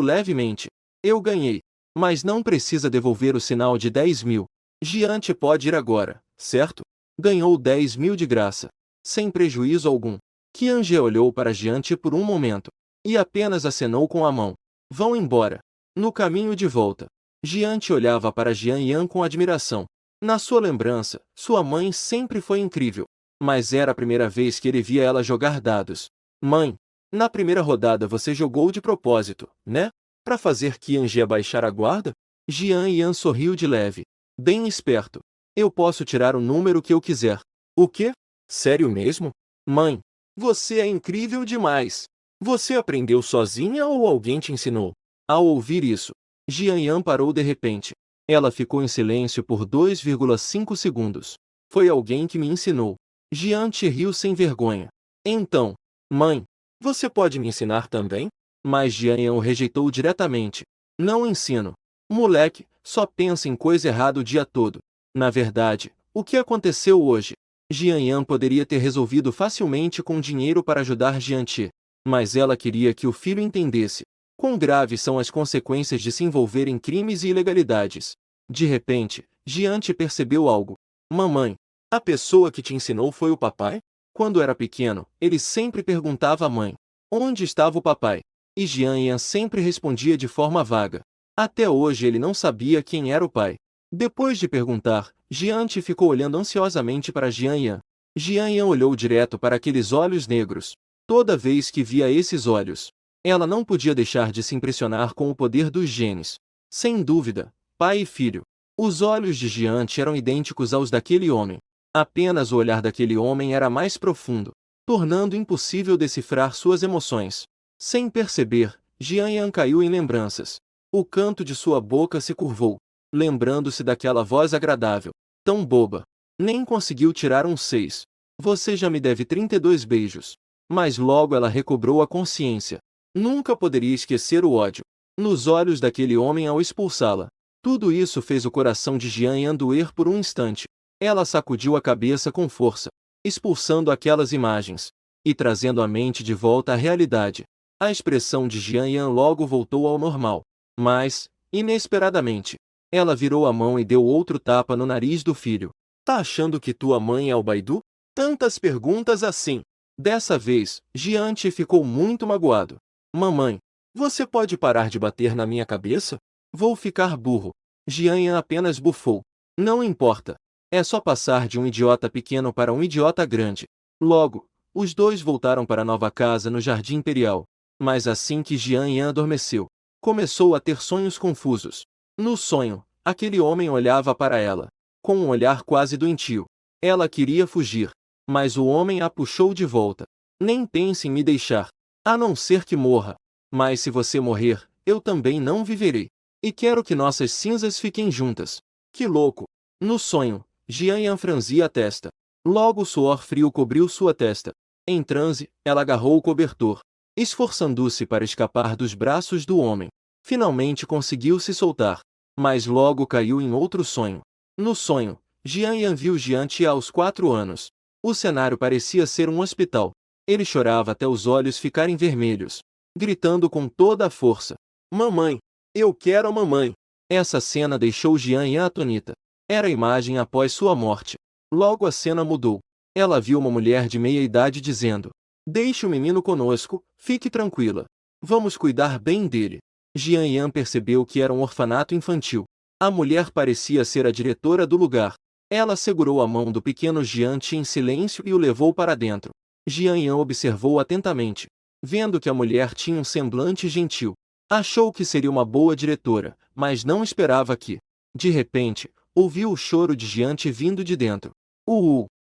levemente. Eu ganhei. Mas não precisa devolver o sinal de 10.000. Jiante pode ir agora, certo? Ganhou 10.000 de graça. Sem prejuízo algum. Qiange olhou para Jiante por um momento. E apenas acenou com a mão. Vão embora. No caminho de volta, Jiante olhava para Jian Yan com admiração. Na sua lembrança, sua mãe sempre foi incrível. Mas era a primeira vez que ele via ela jogar dados. Mãe, na primeira rodada você jogou de propósito, né? Para fazer Qiange abaixar a guarda? Jian Yan sorriu de leve. Bem esperto. Eu posso tirar o número que eu quiser. O quê? Sério mesmo? Mãe, você é incrível demais. Você aprendeu sozinha ou alguém te ensinou? Ao ouvir isso, Jian Yan parou de repente. Ela ficou em silêncio por 2,5 segundos. Foi alguém que me ensinou. Jiante riu sem vergonha. Então, mãe, você pode me ensinar também? Mas Jian Yan o rejeitou diretamente. Não ensino. Moleque, só pensa em coisa errada o dia todo. Na verdade, o que aconteceu hoje? Jian Yan poderia ter resolvido facilmente com dinheiro para ajudar Jiante. Mas ela queria que o filho entendesse quão graves são as consequências de se envolver em crimes e ilegalidades. De repente, Jiante percebeu algo. Mamãe, a pessoa que te ensinou foi o papai? Quando era pequeno, ele sempre perguntava à mãe: onde estava o papai? E Jian Yan sempre respondia de forma vaga. Até hoje ele não sabia quem era o pai. Depois de perguntar, Jiante ficou olhando ansiosamente para Jian Yan. Jian Yan olhou direto para aqueles olhos negros. Toda vez que via esses olhos, ela não podia deixar de se impressionar com o poder dos genes. Sem dúvida, pai e filho. Os olhos de Jiante eram idênticos aos daquele homem. Apenas o olhar daquele homem era mais profundo, tornando impossível decifrar suas emoções. Sem perceber, Jian Yan caiu em lembranças. O canto de sua boca se curvou, lembrando-se daquela voz agradável. Tão boba. Nem conseguiu tirar um 6. Você já me deve 32 beijos. Mas logo ela recobrou a consciência. Nunca poderia esquecer o ódio nos olhos daquele homem ao expulsá-la. Tudo isso fez o coração de Jian Yan doer por um instante. Ela sacudiu a cabeça com força, expulsando aquelas imagens e trazendo a mente de volta à realidade. A expressão de Jian Yan logo voltou ao normal. Mas, inesperadamente, ela virou a mão e deu outro tapa no nariz do filho. Tá achando que tua mãe é o Baidu? Tantas perguntas assim. Dessa vez, Jiante ficou muito magoado. Mamãe, você pode parar de bater na minha cabeça? Vou ficar burro. Jian Yan apenas bufou. Não importa. É só passar de um idiota pequeno para um idiota grande. Logo, os dois voltaram para a nova casa no Jardim Imperial. Mas assim que Jian Yan adormeceu, começou a ter sonhos confusos. No sonho, aquele homem olhava para ela, com um olhar quase doentio. Ela queria fugir, mas o homem a puxou de volta. Nem pense em me deixar, a não ser que morra. Mas se você morrer, eu também não viverei. E quero que nossas cinzas fiquem juntas. Que louco! No sonho, Jian Yan franzia a testa. Logo o suor frio cobriu sua testa. Em transe, ela agarrou o cobertor, esforçando-se para escapar dos braços do homem. Finalmente conseguiu se soltar, mas logo caiu em outro sonho. No sonho, Jian Yan viu Jiante aos 4 anos. O cenário parecia ser um hospital. Ele chorava até os olhos ficarem vermelhos, gritando com toda a força: Mamãe! Eu quero a mamãe! Essa cena deixou Jian Yan atônita. Era a imagem após sua morte. Logo a cena mudou. Ela viu uma mulher de meia idade dizendo: Deixe o menino conosco, fique tranquila. Vamos cuidar bem dele. Jian Yan percebeu que era um orfanato infantil. A mulher parecia ser a diretora do lugar. Ela segurou a mão do pequeno Jiante em silêncio e o levou para dentro. Jian Yan observou atentamente. Vendo que a mulher tinha um semblante gentil, achou que seria uma boa diretora, mas não esperava que, de repente, ouviu o choro de Jiante vindo de dentro.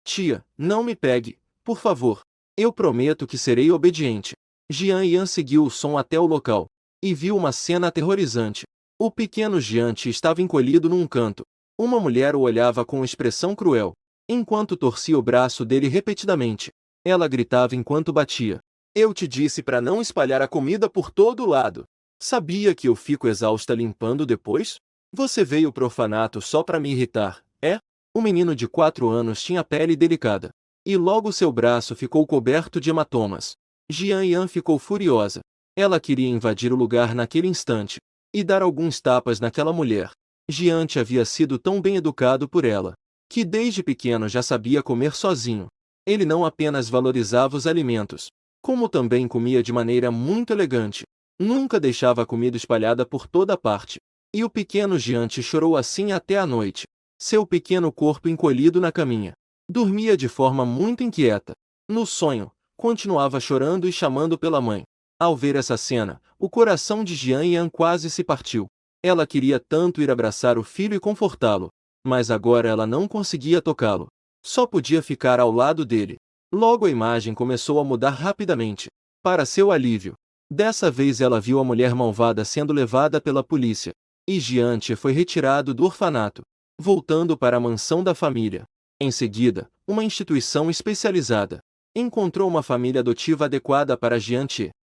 Tia, não me pegue, por favor. Eu prometo que serei obediente. Jian Yan seguiu o som até o local e viu uma cena aterrorizante. O pequeno Jian estava encolhido num canto. Uma mulher o olhava com expressão cruel, enquanto torcia o braço dele repetidamente. Ela gritava enquanto batia. Eu te disse para não espalhar a comida por todo lado. Sabia que eu fico exausta limpando depois? Você veio pro orfanato só para me irritar, é? O menino de 4 anos tinha pele delicada. E logo seu braço ficou coberto de hematomas. Jian Yan ficou furiosa. Ela queria invadir o lugar naquele instante e dar alguns tapas naquela mulher. Jian havia sido tão bem educado por ela, que desde pequeno já sabia comer sozinho. Ele não apenas valorizava os alimentos, como também comia de maneira muito elegante. Nunca deixava a comida espalhada por toda parte. E o pequeno Jian chorou assim até a noite. Seu pequeno corpo encolhido na caminha. Dormia de forma muito inquieta. No sonho, continuava chorando e chamando pela mãe. Ao ver essa cena, o coração de Jian Yan quase se partiu. Ela queria tanto ir abraçar o filho e confortá-lo, mas agora ela não conseguia tocá-lo. Só podia ficar ao lado dele. Logo a imagem começou a mudar rapidamente. Para seu alívio, dessa vez ela viu a mulher malvada sendo levada pela polícia, e Jian foi retirado do orfanato, voltando para a mansão da família. Em seguida, uma instituição especializada encontrou uma família adotiva adequada para Jian.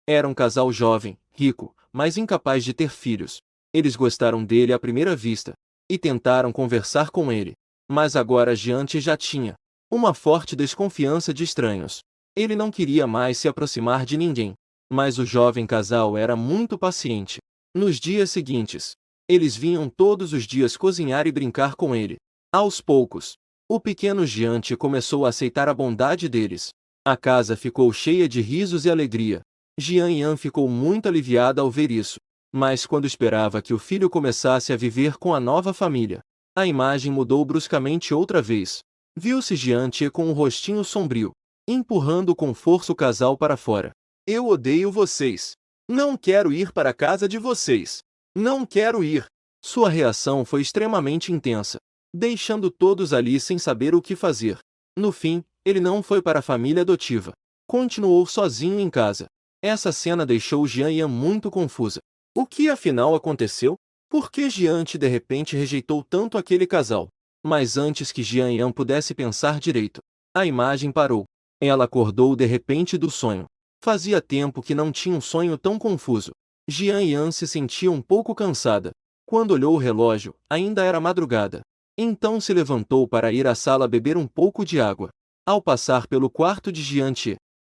Era um casal jovem, rico, mas incapaz de ter filhos. Eles gostaram dele à primeira vista e tentaram conversar com ele. Mas agora Jian já tinha uma forte desconfiança de estranhos. Ele não queria mais se aproximar de ninguém. Mas o jovem casal era muito paciente. Nos dias seguintes, eles vinham todos os dias cozinhar e brincar com ele. Aos poucos, o pequeno Jian começou a aceitar a bondade deles. A casa ficou cheia de risos e alegria. Jian Yan ficou muito aliviada ao ver isso. Mas quando esperava que o filho começasse a viver com a nova família, a imagem mudou bruscamente outra vez. Viu-se Jian com um rostinho sombrio, empurrando com força o casal para fora. Eu odeio vocês. Não quero ir para a casa de vocês. Não quero ir. Sua reação foi extremamente intensa, deixando todos ali sem saber o que fazer. No fim, ele não foi para a família adotiva. Continuou sozinho em casa. Essa cena deixou Jian Yan muito confusa. O que afinal aconteceu? Por que Jian de repente rejeitou tanto aquele casal? Mas antes que Jian Yan pudesse pensar direito, a imagem parou. Ela acordou de repente do sonho. Fazia tempo que não tinha um sonho tão confuso. Jian Yan se sentia um pouco cansada. Quando olhou o relógio, ainda era madrugada. Então se levantou para ir à sala beber um pouco de água. Ao passar pelo quarto de Jian,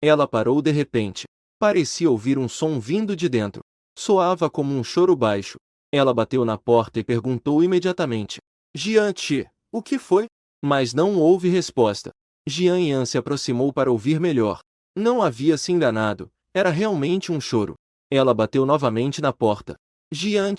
ela parou de repente. Parecia ouvir um som vindo de dentro. Soava como um choro baixo. Ela bateu na porta e perguntou imediatamente: Jian, o que foi? Mas não houve resposta. Jian Yan se aproximou para ouvir melhor. Não havia se enganado. Era realmente um choro. Ela bateu novamente na porta. Jian,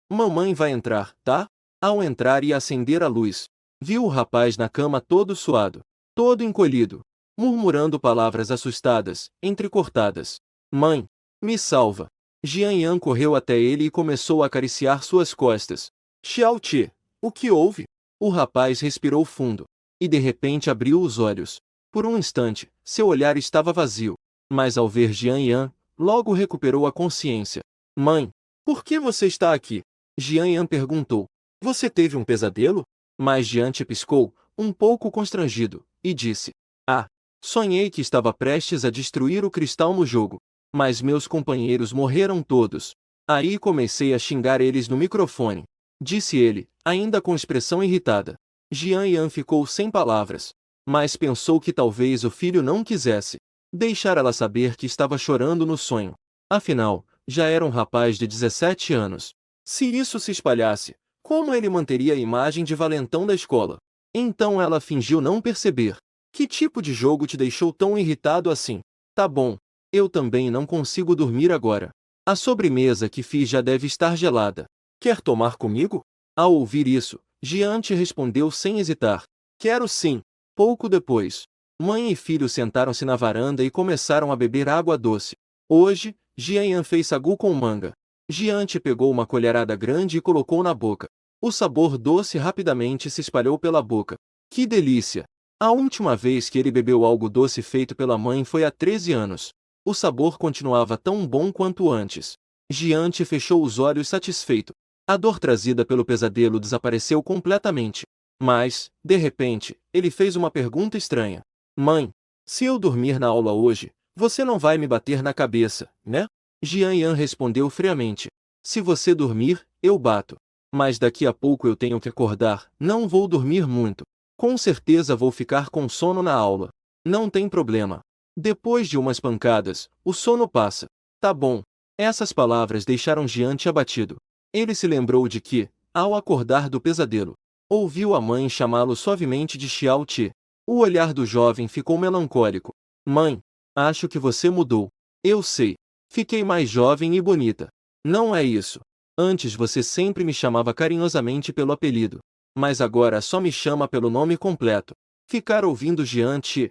mamãe vai entrar, tá? Ao entrar e acender a luz, viu o rapaz na cama todo suado, todo encolhido, murmurando palavras assustadas, entrecortadas. Mãe, me salva. Jian Yan correu até ele e começou a acariciar suas costas. Xiao Ti, o que houve? O rapaz respirou fundo e de repente abriu os olhos. Por um instante, seu olhar estava vazio, mas ao ver Jian Yan, logo recuperou a consciência. Mãe, por que você está aqui? Jian Yan perguntou. Você teve um pesadelo? Mas Jian piscou, um pouco constrangido, e disse: Ah, sonhei que estava prestes a destruir o cristal no jogo. Mas meus companheiros morreram todos. Aí comecei a xingar eles no microfone. Disse ele, ainda com expressão irritada. Jian Yan ficou sem palavras, mas pensou que talvez o filho não quisesse deixar ela saber que estava chorando no sonho. Afinal, já era um rapaz de 17 anos. Se isso se espalhasse, como ele manteria a imagem de valentão da escola? Então ela fingiu não perceber. Que tipo de jogo te deixou tão irritado assim? Tá bom. Eu também não consigo dormir agora. A sobremesa que fiz já deve estar gelada. Quer tomar comigo? Ao ouvir isso, Jian respondeu sem hesitar. Quero sim. Pouco depois, mãe e filho sentaram-se na varanda e começaram a beber água doce. Hoje, Jian fez sagu com manga. Jian pegou uma colherada grande e colocou na boca. O sabor doce rapidamente se espalhou pela boca. Que delícia! A última vez que ele bebeu algo doce feito pela mãe foi há 13 anos. O sabor continuava tão bom quanto antes. Jiante fechou os olhos satisfeito. A dor trazida pelo pesadelo desapareceu completamente. Mas, de repente, ele fez uma pergunta estranha. Mãe, se eu dormir na aula hoje, você não vai me bater na cabeça, né? Jian Yan respondeu friamente. Se você dormir, eu bato. Mas daqui a pouco eu tenho que acordar, não vou dormir muito. Com certeza vou ficar com sono na aula. Não tem problema. Depois de umas pancadas, o sono passa. Tá bom. Essas palavras deixaram Jiante abatido. Ele se lembrou de que, ao acordar do pesadelo, ouviu a mãe chamá-lo suavemente de Xiao Ti. O olhar do jovem ficou melancólico. Mãe, acho que você mudou. Eu sei. Fiquei mais jovem e bonita. Não é isso. Antes você sempre me chamava carinhosamente pelo apelido. Mas agora só me chama pelo nome completo. Ficar ouvindo Jiante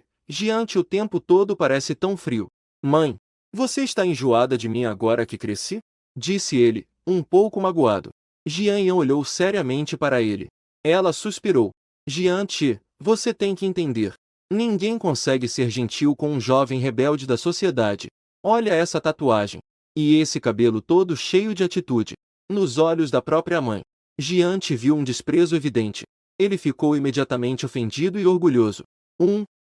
o tempo todo parece tão frio. Mãe, você está enjoada de mim agora que cresci? Disse ele, um pouco magoado. Jian Yan olhou seriamente para ele. Ela suspirou. Jiante, você tem que entender. Ninguém consegue ser gentil com um jovem rebelde da sociedade. Olha essa tatuagem. E esse cabelo todo cheio de atitude. Nos olhos da própria mãe. Jiante viu um desprezo evidente. Ele ficou imediatamente ofendido e orgulhoso.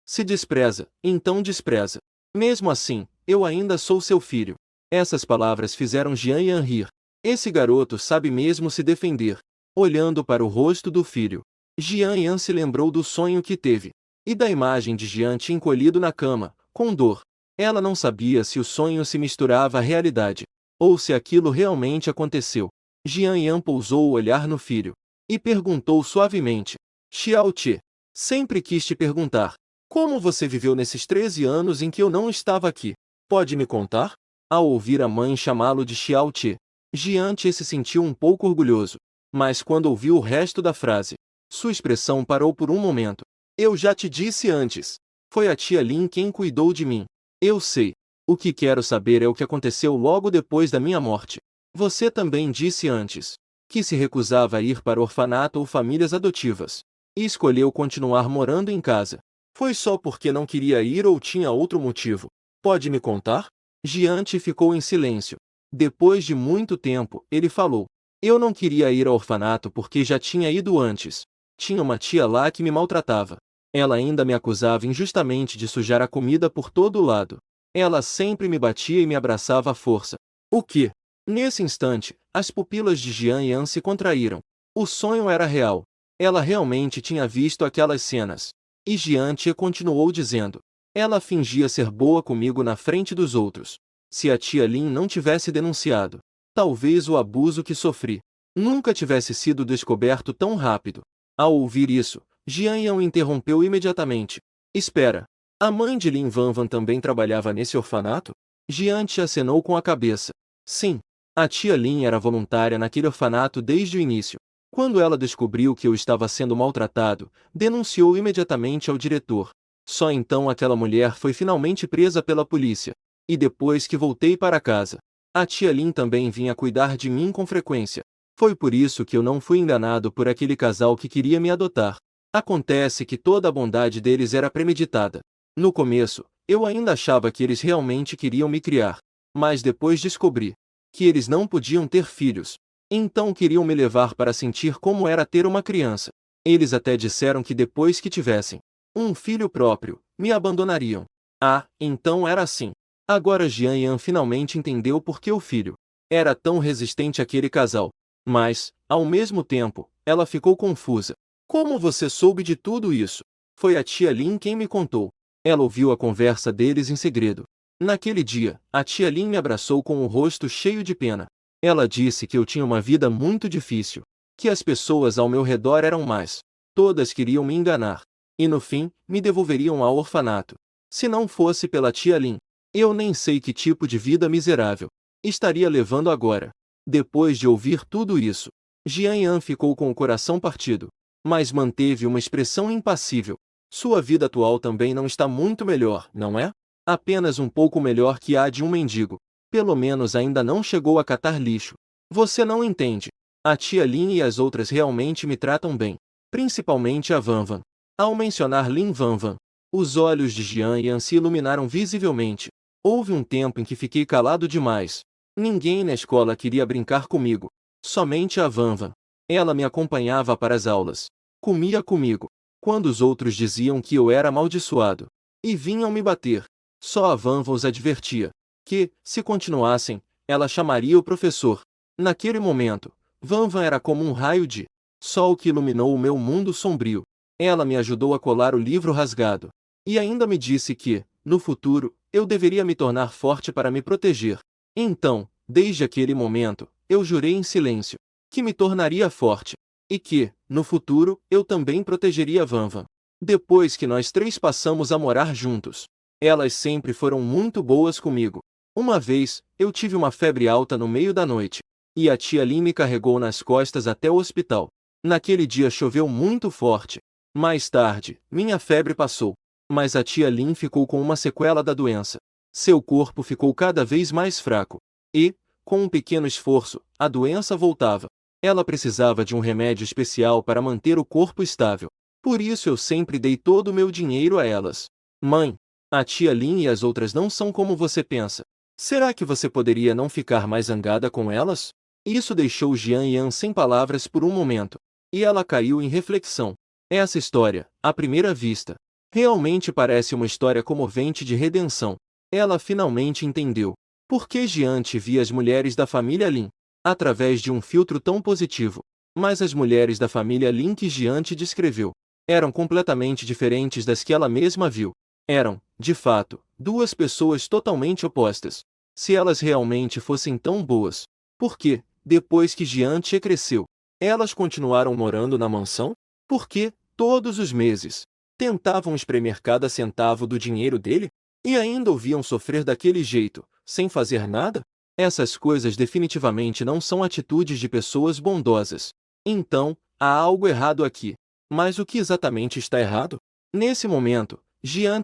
Se despreza, então despreza. Mesmo assim, eu ainda sou seu filho. Essas palavras fizeram Jian Yan rir. Esse garoto sabe mesmo se defender. Olhando para o rosto do filho, Jian Yan se lembrou do sonho que teve. E da imagem de Jiante encolhido na cama, com dor. Ela não sabia se o sonho se misturava à realidade, ou se aquilo realmente aconteceu. Jian Yan pousou o olhar no filho e perguntou suavemente. Xiao Ti, sempre quis te perguntar. Como você viveu nesses 13 anos em que eu não estava aqui? Pode me contar? Ao ouvir a mãe chamá-lo de Xiao Ti, Jiante se sentiu um pouco orgulhoso. Mas quando ouviu o resto da frase, sua expressão parou por um momento. Eu já te disse antes. Foi a tia Lin quem cuidou de mim. Eu sei. O que quero saber é o que aconteceu logo depois da minha morte. Você também disse antes que se recusava a ir para orfanato ou famílias adotivas. E escolheu continuar morando em casa. Foi só porque não queria ir ou tinha outro motivo? Pode me contar? Jiante ficou em silêncio. Depois de muito tempo, ele falou. Eu não queria ir ao orfanato porque já tinha ido antes. Tinha uma tia lá que me maltratava. Ela ainda me acusava injustamente de sujar a comida por todo lado. Ela sempre me batia e me abraçava à força. O que? Nesse instante, as pupilas de Jian Yan se contraíram. O sonho era real. Ela realmente tinha visto aquelas cenas. E Jiante continuou dizendo. Ela fingia ser boa comigo na frente dos outros. Se a tia Lin não tivesse denunciado, talvez o abuso que sofri nunca tivesse sido descoberto tão rápido. Ao ouvir isso, Jian Yan o interrompeu imediatamente. Espera. A mãe de Lin Vanvan também trabalhava nesse orfanato? Jiante acenou com a cabeça. Sim. A tia Lin era voluntária naquele orfanato desde o início. Quando ela descobriu que eu estava sendo maltratado, denunciou imediatamente ao diretor. Só então aquela mulher foi finalmente presa pela polícia. E depois que voltei para casa, a tia Lin também vinha cuidar de mim com frequência. Foi por isso que eu não fui enganado por aquele casal que queria me adotar. Acontece que toda a bondade deles era premeditada. No começo, eu ainda achava que eles realmente queriam me criar. Mas depois descobri que eles não podiam ter filhos. Então queriam me levar para sentir como era ter uma criança. Eles até disseram que depois que tivessem um filho próprio, me abandonariam. Ah, então era assim. Agora Jian Yan finalmente entendeu por que o filho era tão resistente àquele casal. Mas, ao mesmo tempo, ela ficou confusa. Como você soube de tudo isso? Foi a tia Lin quem me contou. Ela ouviu a conversa deles em segredo. Naquele dia, a tia Lin me abraçou com o rosto cheio de pena. Ela disse que eu tinha uma vida muito difícil, que as pessoas ao meu redor eram más. Todas queriam me enganar. E no fim, me devolveriam ao orfanato. Se não fosse pela tia Lin, eu nem sei que tipo de vida miserável estaria levando agora. Depois de ouvir tudo isso, Jian Yan ficou com o coração partido, mas manteve uma expressão impassível. Sua vida atual também não está muito melhor, não é? Apenas um pouco melhor que a de um mendigo. Pelo menos ainda não chegou a catar lixo. Você não entende. A tia Lin e as outras realmente me tratam bem. Principalmente a Vanvan. Ao mencionar Lin Vanvan, os olhos de Jian Yan se iluminaram visivelmente. Houve um tempo em que fiquei calado demais. Ninguém na escola queria brincar comigo. Somente a Vanvan. Ela me acompanhava para as aulas. Comia comigo. Quando os outros diziam que eu era amaldiçoado e vinham me bater, só a Vanvan os advertia que, se continuassem, ela chamaria o professor. Naquele momento, Vanvan era como um raio de sol que iluminou o meu mundo sombrio. Ela me ajudou a colar o livro rasgado. E ainda me disse que, no futuro, eu deveria me tornar forte para me proteger. Então, desde aquele momento, eu jurei em silêncio que me tornaria forte. E que, no futuro, eu também protegeria Vanvan. Depois que nós três passamos a morar juntos, elas sempre foram muito boas comigo. Uma vez, eu tive uma febre alta no meio da noite, e a tia Lin me carregou nas costas até o hospital. Naquele dia choveu muito forte. Mais tarde, minha febre passou, mas a tia Lin ficou com uma sequela da doença. Seu corpo ficou cada vez mais fraco. E, com um pequeno esforço, a doença voltava. Ela precisava de um remédio especial para manter o corpo estável. Por isso eu sempre dei todo o meu dinheiro a elas. Mãe, a tia Lin e as outras não são como você pensa. Será que você poderia não ficar mais zangada com elas? Isso deixou Jian Yan sem palavras por um momento. E ela caiu em reflexão. Essa história, à primeira vista, realmente parece uma história comovente de redenção. Ela finalmente entendeu por que Jian via as mulheres da família Lin através de um filtro tão positivo. Mas as mulheres da família Lin que Jian descreveu eram completamente diferentes das que ela mesma viu. Eram, de fato, duas pessoas totalmente opostas. Se elas realmente fossem tão boas, por que, depois que Jian cresceu, elas continuaram morando na mansão? Por que, todos os meses, tentavam espremer cada centavo do dinheiro dele? E ainda ouviam sofrer daquele jeito, sem fazer nada? Essas coisas definitivamente não são atitudes de pessoas bondosas. Então, há algo errado aqui. Mas o que exatamente está errado? Nesse momento, Jian,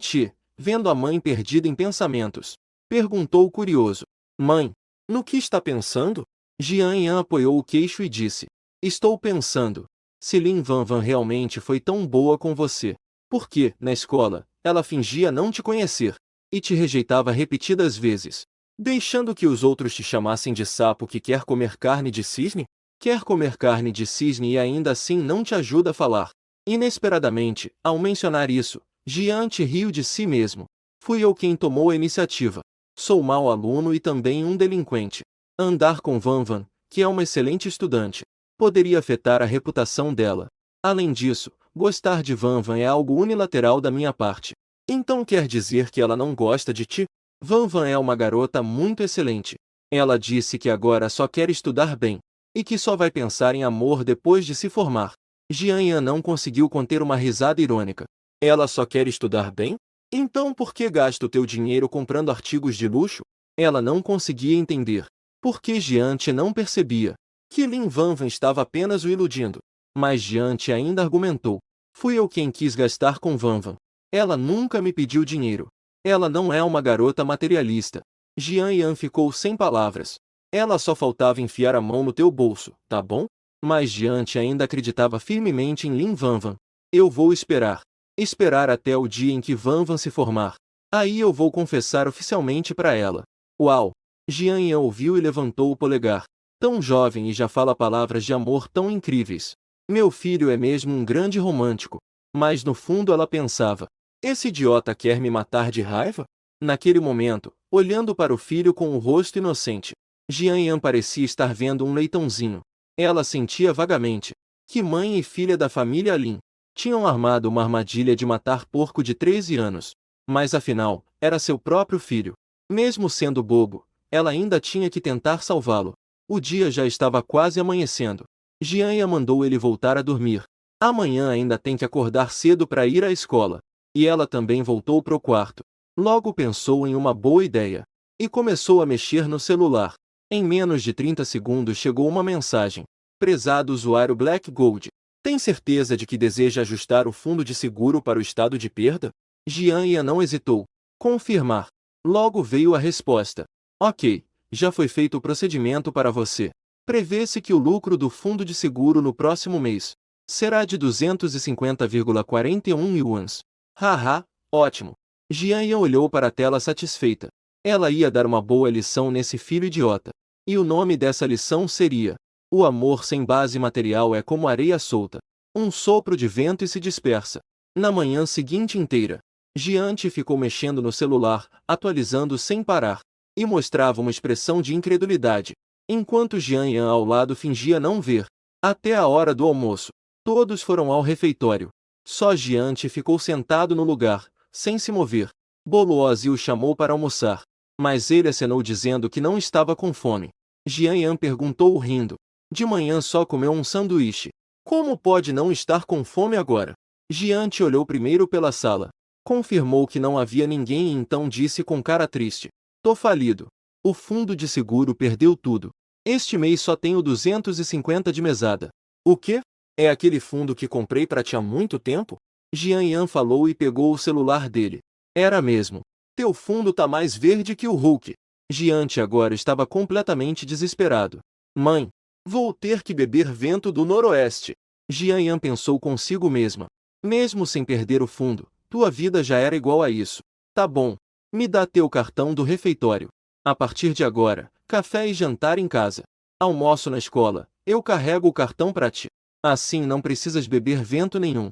vendo a mãe perdida em pensamentos, perguntou curioso: Mãe, no que está pensando? Jian Yan apoiou o queixo e disse: Estou pensando. Se Lin Vanvan realmente foi tão boa com você, por que, na escola, ela fingia não te conhecer e te rejeitava repetidas vezes, deixando que os outros te chamassem de sapo que quer comer carne de cisne? Quer comer carne de cisne e ainda assim não te ajuda a falar. Inesperadamente, ao mencionar isso, Jian riu de si mesmo. Fui eu quem tomou a iniciativa. Sou mau aluno e também um delinquente. Andar com Vanvan, que é uma excelente estudante, poderia afetar a reputação dela. Além disso, gostar de Vanvan é algo unilateral da minha parte. Então quer dizer que ela não gosta de ti? Vanvan é uma garota muito excelente. Ela disse que agora só quer estudar bem, e que só vai pensar em amor depois de se formar. Jian Yan não conseguiu conter uma risada irônica. Ela só quer estudar bem? Então por que gasta o teu dinheiro comprando artigos de luxo? Ela não conseguia entender. Por que Jian não percebia que Lin Vanvan estava apenas o iludindo? Mas Jian ainda argumentou. Fui eu quem quis gastar com Vanvan. Ela nunca me pediu dinheiro. Ela não é uma garota materialista. Jian Yan ficou sem palavras. Ela só faltava enfiar a mão no teu bolso, tá bom? Mas Jian ainda acreditava firmemente em Lin Vanvan. Eu vou esperar. Esperar até o dia em que Vanvan se formar. Aí eu vou confessar oficialmente para ela. Uau! Jian Yan ouviu e levantou o polegar. Tão jovem e já fala palavras de amor tão incríveis. Meu filho é mesmo um grande romântico. Mas no fundo ela pensava: esse idiota quer me matar de raiva? Naquele momento, olhando para o filho com o rosto inocente, Jian Yan parecia estar vendo um leitãozinho. Ela sentia vagamente que mãe e filha da família Lin tinham armado uma armadilha de matar porco de 13 anos. Mas afinal, era seu próprio filho. Mesmo sendo bobo, ela ainda tinha que tentar salvá-lo. O dia já estava quase amanhecendo. Jian Yan mandou ele voltar a dormir. Amanhã ainda tem que acordar cedo para ir à escola. E ela também voltou para o quarto. Logo pensou em uma boa ideia. E começou a mexer no celular. Em menos de 30 segundos chegou uma mensagem. Prezado usuário Black Gold, tem certeza de que deseja ajustar o fundo de seguro para o estado de perda? Jian Yan não hesitou. Confirmar. Logo veio a resposta. Ok, já foi feito o procedimento para você. Prevê-se que o lucro do fundo de seguro no próximo mês Será de 250,41 yuans. Haha, ótimo. Jian Yan olhou para a tela satisfeita. Ela ia dar uma boa lição nesse filho idiota. E o nome dessa lição seria: o amor sem base material é como areia solta. Um sopro de vento e se dispersa. Na manhã seguinte inteira, Jian ficou mexendo no celular, atualizando sem parar, e mostrava uma expressão de incredulidade, enquanto Jian Yan ao lado fingia não ver. Até a hora do almoço, todos foram ao refeitório. Só Jian ficou sentado no lugar, sem se mover. Boluozi o chamou para almoçar, mas ele acenou dizendo que não estava com fome. Jian Yan perguntou rindo. De manhã só comeu um sanduíche. Como pode não estar com fome agora? Jian olhou primeiro pela sala. Confirmou que não havia ninguém e então disse com cara triste: tô falido. O fundo de seguro perdeu tudo. Este mês só tenho 250 de mesada. O quê? É aquele fundo que comprei para ti há muito tempo? Jian Yan falou e pegou o celular dele. Era mesmo. Teu fundo tá mais verde que o Hulk. Jian agora estava completamente desesperado. Mãe, vou ter que beber vento do noroeste. Jian Yan pensou consigo mesma. Mesmo sem perder o fundo, tua vida já era igual a isso. Tá bom. Me dá teu cartão do refeitório. A partir de agora, café e jantar em casa. Almoço na escola, eu carrego o cartão para ti. Assim não precisas beber vento nenhum.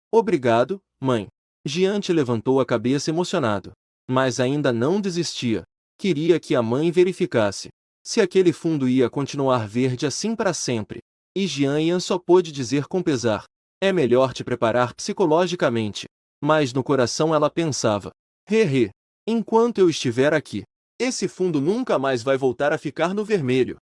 Obrigado, mãe. Jian levantou a cabeça emocionado. Mas ainda não desistia. Queria que a mãe verificasse se aquele fundo ia continuar verde assim para sempre. E Jian só pôde dizer com pesar: é melhor te preparar psicologicamente. Mas no coração ela pensava: enquanto eu estiver aqui, esse fundo nunca mais vai voltar a ficar no vermelho.